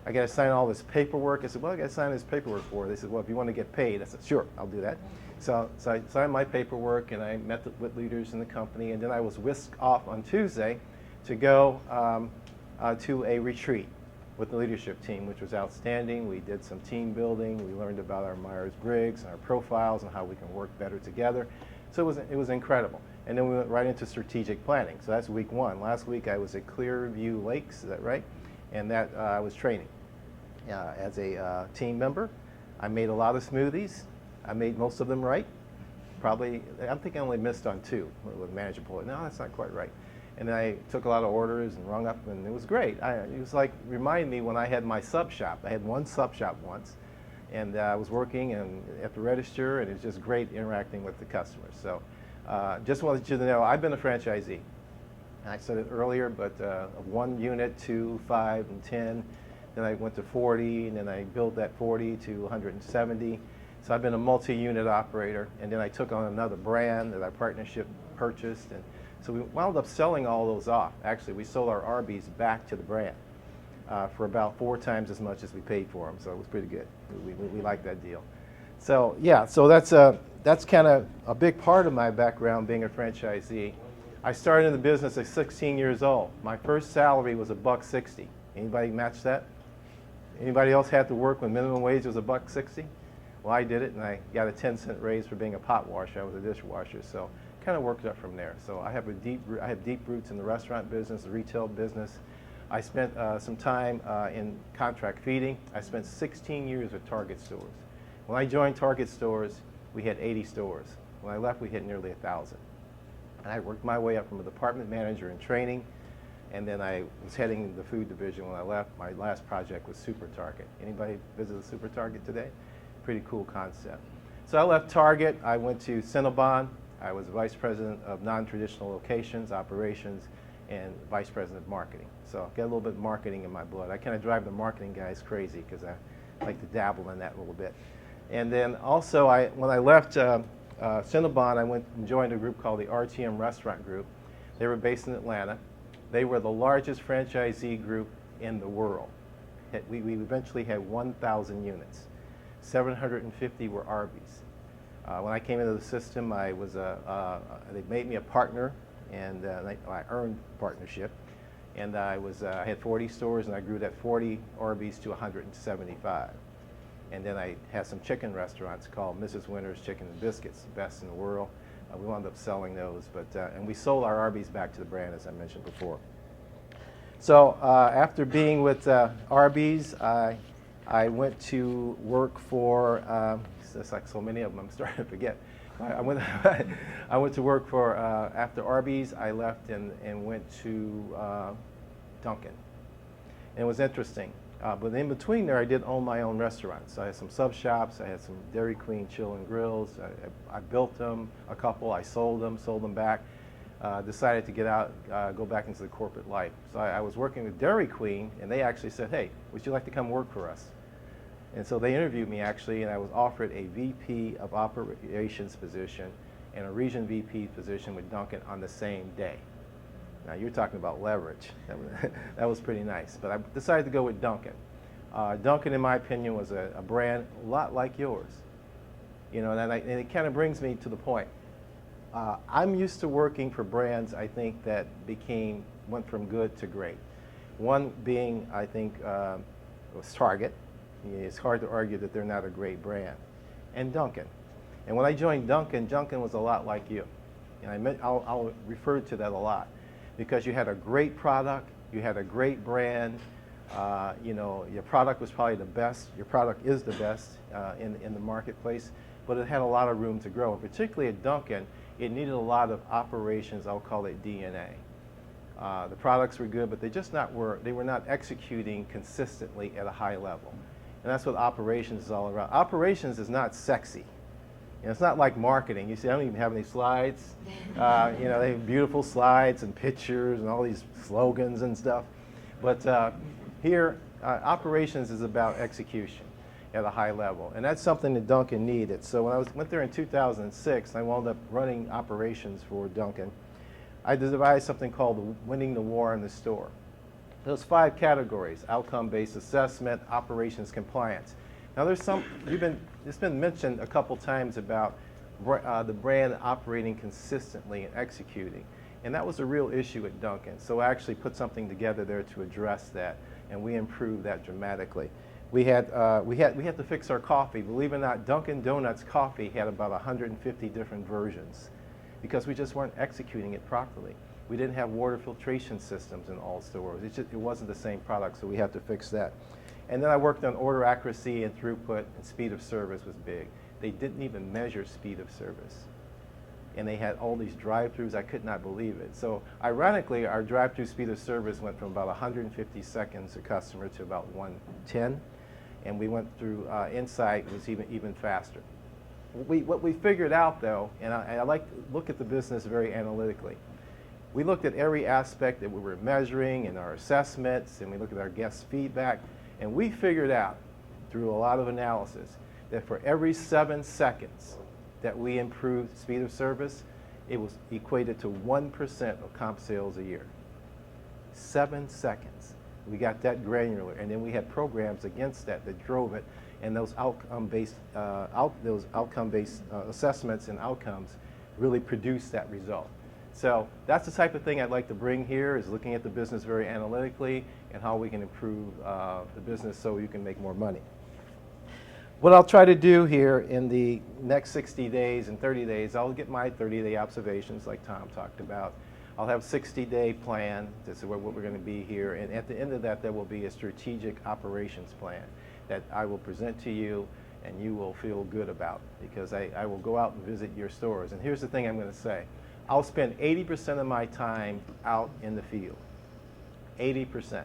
I got to sign all this paperwork. I said, well, I got to sign this paperwork for. They said, well, if you want to get paid. I said, sure, I'll do that. So I signed my paperwork, and I met with leaders in the company, and then I was whisked off on Tuesday to go to a retreat with the leadership team, which was outstanding. We did some team building. We learned about our Myers-Briggs and our profiles and how we can work better together. So it was incredible. And then we went right into strategic planning. So that's week one. Last week I was at Clearview Lakes, is that right? And that I was training as a team member. I made a lot of smoothies. I made most of them right. Probably, I think I only missed on 2 with manager pull. No, that's not quite right. And I took a lot of orders and rung up, and it was great. It was like, remind me when I had my sub shop. I had one sub shop once, and I was working at the register, and it was just great interacting with the customers. So just wanted you to know, I've been a franchisee. I said it earlier, but 1 unit, 2, 5, and 10. Then I went to 40, and then I built that 40 to 170. So I've been a multi-unit operator, and then I took on another brand that our partnership purchased, and so we wound up selling all those off. Actually, we sold our Arby's back to the brand. for about 4 times as much as we paid for them. So it was pretty good. We liked that deal. So yeah, so that's kind of a big part of my background being a franchisee. I started in the business at 16 years old. My first salary was $1.60. Anybody match that? Anybody else had to work when minimum wage was $1.60? Well, I did it, and I got a 10-cent raise for being a pot washer. I was a dishwasher, so kind of worked up from there. So I have deep roots in the restaurant business, the retail business. I spent some time in contract feeding. I spent 16 years with Target stores. When I joined Target stores, we had 80 stores. When I left, we had nearly 1,000. And I worked my way up from a department manager in training, and then I was heading the food division when I left. My last project was Super Target. Anybody visit the Super Target today? Pretty cool concept. So I left Target. I went to Cinnabon. I was vice president of non-traditional locations, operations, and vice president of marketing. So I've got a little bit of marketing in my blood. I kind of drive the marketing guys crazy because I like to dabble in that a little bit. And then also, when I left Cinnabon, I went and joined a group called the RTM Restaurant Group. They were based in Atlanta. They were the largest franchisee group in the world. We eventually had 1,000 units. 750 were Arby's. When I came into the system, they made me a partner, and I earned partnership. And I had 40 stores, and I grew that 40 Arby's to 175. And then I had some chicken restaurants called Mrs. Winter's Chicken and Biscuits, the best in the world. We wound up selling those, and we sold our Arby's back to the brand, as I mentioned before. So after being with Arby's, I went to work for, it's like so many of them, I'm starting to forget. I went to work for, after Arby's, I left and went to Dunkin'. And it was interesting. But in between there, I did own my own restaurants. I had some sub shops. I had some Dairy Queen Chill and Grills. I built them, a couple. I sold them back. Decided to get out, go back into the corporate life. So I was working with Dairy Queen, and they actually said, hey, would you like to come work for us? And so they interviewed me, actually, and I was offered a VP of Operations position and a Region VP position with Dunkin' on the same day. Now, you're talking about leverage. That was pretty nice. But I decided to go with Dunkin'. Dunkin', in my opinion, was a brand a lot like yours. You know, and it kind of brings me to the point. I'm used to working for brands, I think, that went from good to great. One being, I think, was Target. It's hard to argue that they're not a great brand. And Dunkin'. And when I joined Dunkin', Dunkin' was a lot like you. And I'll refer to that a lot. Because you had a great product, you had a great brand, you know, your product was probably the best, your product is the best in the marketplace, but it had a lot of room to grow. And particularly at Dunkin', it needed a lot of operations, I'll call it DNA. The products were good, but they were not executing consistently at a high level. And that's what operations is all about. Operations is not sexy. You know, it's not like marketing. You see, I don't even have any slides. You know, they have beautiful slides and pictures and all these slogans and stuff. But here, operations is about execution at a high level. And that's something that Dunkin' needed. So when I went there in 2006, I wound up running operations for Dunkin'. I devised something called Winning the War in the Store. There's 5 categories: outcome-based assessment, operations, compliance. Now it's been mentioned a couple times about the brand operating consistently and executing. And that was a real issue at Dunkin'. So I actually put something together there to address that, and we improved that dramatically. We had to fix our coffee. Believe it or not, Dunkin' Donuts coffee had about 150 different versions because we just weren't executing it properly. We didn't have water filtration systems in all stores. It wasn't the same product, so we had to fix that. And then I worked on order accuracy and throughput, and speed of service was big. They didn't even measure speed of service. And they had all these drive-thrus. I could not believe it. So ironically, our drive-thru speed of service went from about 150 seconds a customer to about 110. And we went through Insight was even faster. What we figured out, though, and I like to look at the business very analytically. We looked at every aspect that we were measuring in our assessments, and we looked at our guest feedback. And we figured out, through a lot of analysis, that for every 7 seconds that we improved speed of service, it was equated to 1% of comp sales a year. 7 seconds. We got that granular, and then we had programs against that drove it, and those outcome-based assessments and outcomes really produced that result. So that's the type of thing I'd like to bring here, is looking at the business very analytically and how we can improve the business so you can make more money. What I'll try to do here in the next 60 days and 30 days, I'll get my 30-day observations like Tom talked about. I'll have a 60-day plan. This is what we're going to be here. And at the end of that, there will be a strategic operations plan that I will present to you and you will feel good about, because I will go out and visit your stores. And here's the thing I'm going to say. I'll spend 80% of my time out in the field, 80%.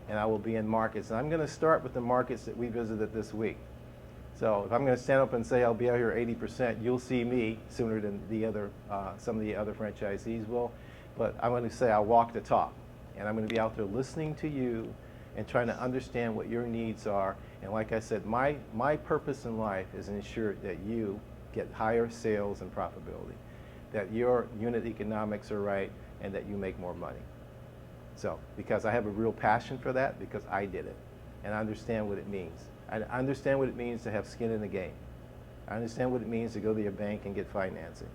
And I will be in markets. And I'm going to start with the markets that we visited this week. So if I'm going to stand up and say I'll be out here 80%, you'll see me sooner than the other, some of the other franchisees will. But I'm going to say I'll walk the talk. And I'm going to be out there listening to you and trying to understand what your needs are. And like I said, my purpose in life is to ensure that you get higher sales and profitability, that your unit economics are right, and that you make more money. So, because I have a real passion for that, because I did it, and I understand what it means. I understand what it means to have skin in the game. I understand what it means to go to your bank and get financing.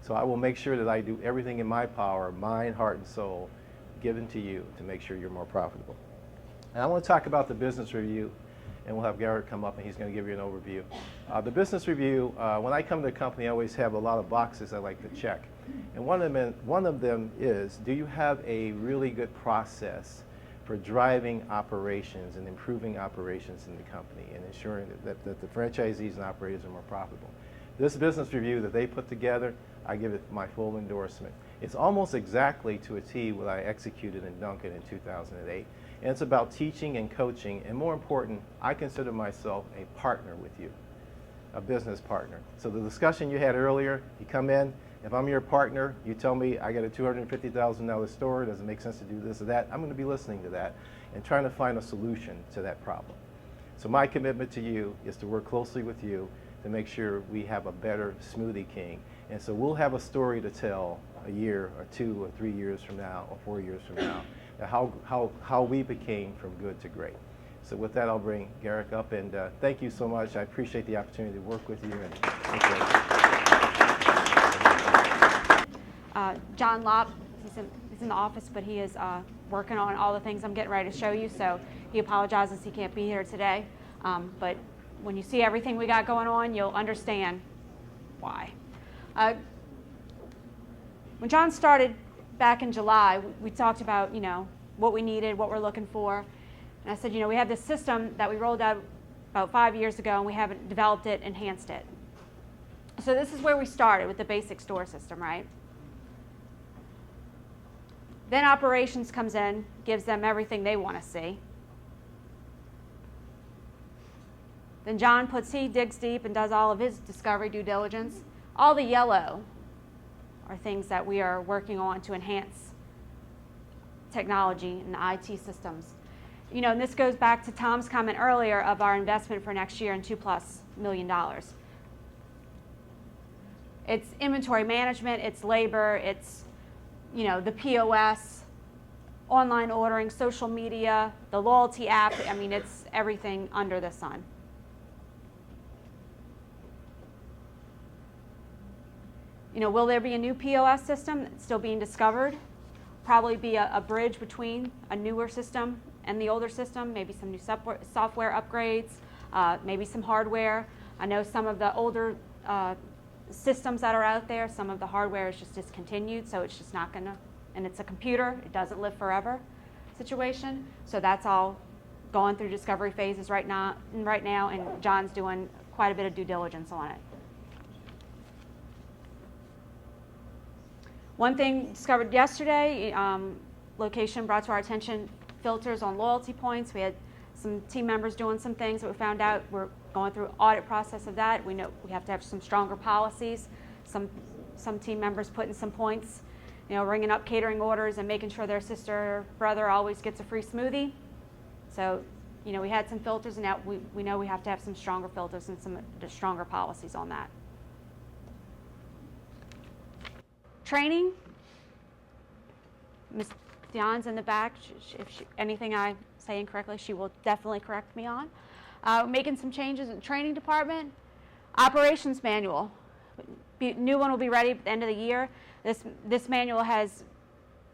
So I will make sure that I do everything in my power, mind, heart, and soul, given to you to make sure you're more profitable. And I want to talk about the business review, and we'll have Garrett come up and he's going to give you an overview. The business review, when I come to a company, I always have a lot of boxes I like to check. And one of them is, do you have a really good process for driving operations and improving operations in the company and ensuring that the franchisees and operators are more profitable? This business review that they put together, I give it my full endorsement. It's almost exactly to a T what I executed in Duncan in 2008. And it's about teaching and coaching, and more important, I consider myself a partner with you, a business partner. So the discussion you had earlier, you come in, if I'm your partner, you tell me I got a $250,000 store, does it make sense to do this or that? I'm going to be listening to that and trying to find a solution to that problem. So my commitment to you is to work closely with you to make sure we have a better Smoothie King. And so we'll have a story to tell a year or 2 or 3 years from now or 4 years from now, how we became from good to great. So with that, I'll bring Garrick up, and thank you so much. I appreciate the opportunity to work with you. John Lopp, he's in the office, but he is working on all the things I'm getting ready to show you, so he apologizes he can't be here today. But when you see everything we got going on, you'll understand why. When John started back in July, we talked about, what we needed, what we're looking for. And I said, we have this system that we rolled out about 5 years ago, and we haven't developed it, enhanced it. So this is where we started with the basic store system, right? Then operations comes in, gives them everything they want to see. Then John digs deep and does all of his discovery due diligence. All the yellow are things that we are working on to enhance technology and IT systems. And this goes back to Tom's comment earlier of our investment for next year in $2+ million. It's inventory management, it's labor, it's the POS, online ordering, social media, the loyalty app. It's everything under the sun. Will there be a new POS system that's still being discovered? Probably be a bridge between a newer system and the older system, maybe some new software upgrades, maybe some hardware. I know some of the older systems that are out there, some of the hardware is just discontinued, so it's just not going to, and it's a computer, it doesn't live forever situation. So that's all going through discovery phases right now, and John's doing quite a bit of due diligence on it. One thing discovered yesterday, location brought to our attention, filters on loyalty points. We had some team members doing some things that we found out. We're going through audit process of that. We know we have to have some stronger policies. Some team members putting some points, ringing up catering orders and making sure their sister or brother always gets a free smoothie. So, we had some filters, and now we know we have to have some stronger filters and some stronger policies on that. Training. Dion's in the back. If anything I say incorrectly, she will definitely correct me on. Making some changes in the training department. Operations manual. New one will be ready at the end of the year. This manual has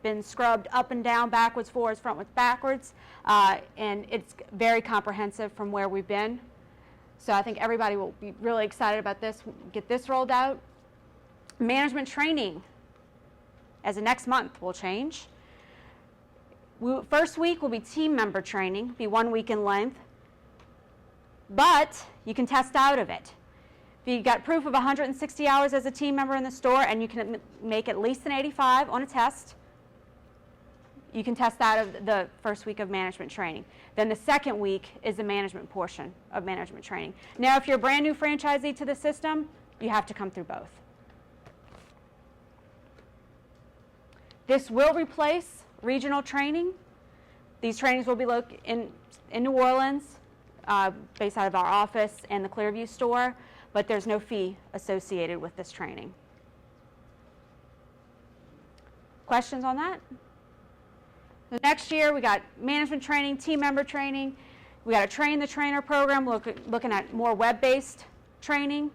been scrubbed up and down, backwards, forwards, frontwards, backwards, and it's very comprehensive from where we've been. So I think everybody will be really excited about this, get this rolled out. Management training, as of next month, will change. First week will be team member training, be 1 week in length, but you can test out of it. If you got proof of 160 hours as a team member in the store and you can make at least an 85 on a test, you can test out of the first week of management training. Then the second week is the management portion of management training. Now, if you're a brand new franchisee to the system, you have to come through both. This will replace regional training. These trainings will be in New Orleans, based out of our office and the Clearview store, but there's no fee associated with this training. Questions on that? The next year, we got management training, team member training. We got a train the trainer program, looking at more web-based training.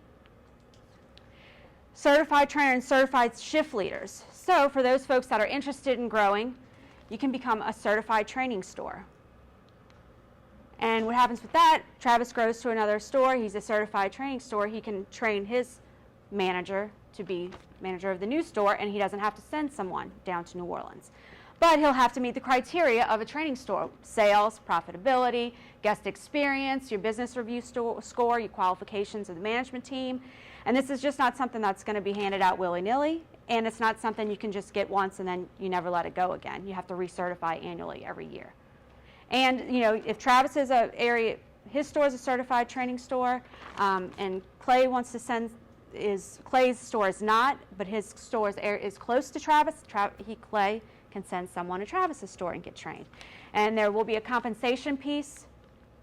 Certified trainer and certified shift leaders. So for those folks that are interested in growing, you can become a certified training store. And what happens with that, Travis grows to another store, he's a certified training store, he can train his manager to be manager of the new store, and he doesn't have to send someone down to New Orleans. But he'll have to meet the criteria of a training store: sales, profitability, guest experience, your business review score, your qualifications of the management team. And this is just not something that's going to be handed out willy-nilly, and it's not something you can just get once and then you never let it go again. You have to recertify annually every year. And if Travis is his store is a certified training store, and Clay wants to send Clay's store is not, but his store is close to Travis. Clay can send someone to Travis's store and get trained. And there will be a compensation piece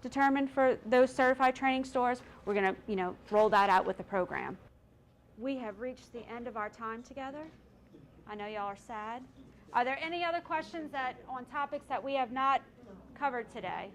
determined for those certified training stores. We're going to, roll that out with the program. We have reached the end of our time together. I know y'all are sad. Are there any other questions on topics that we have not covered today?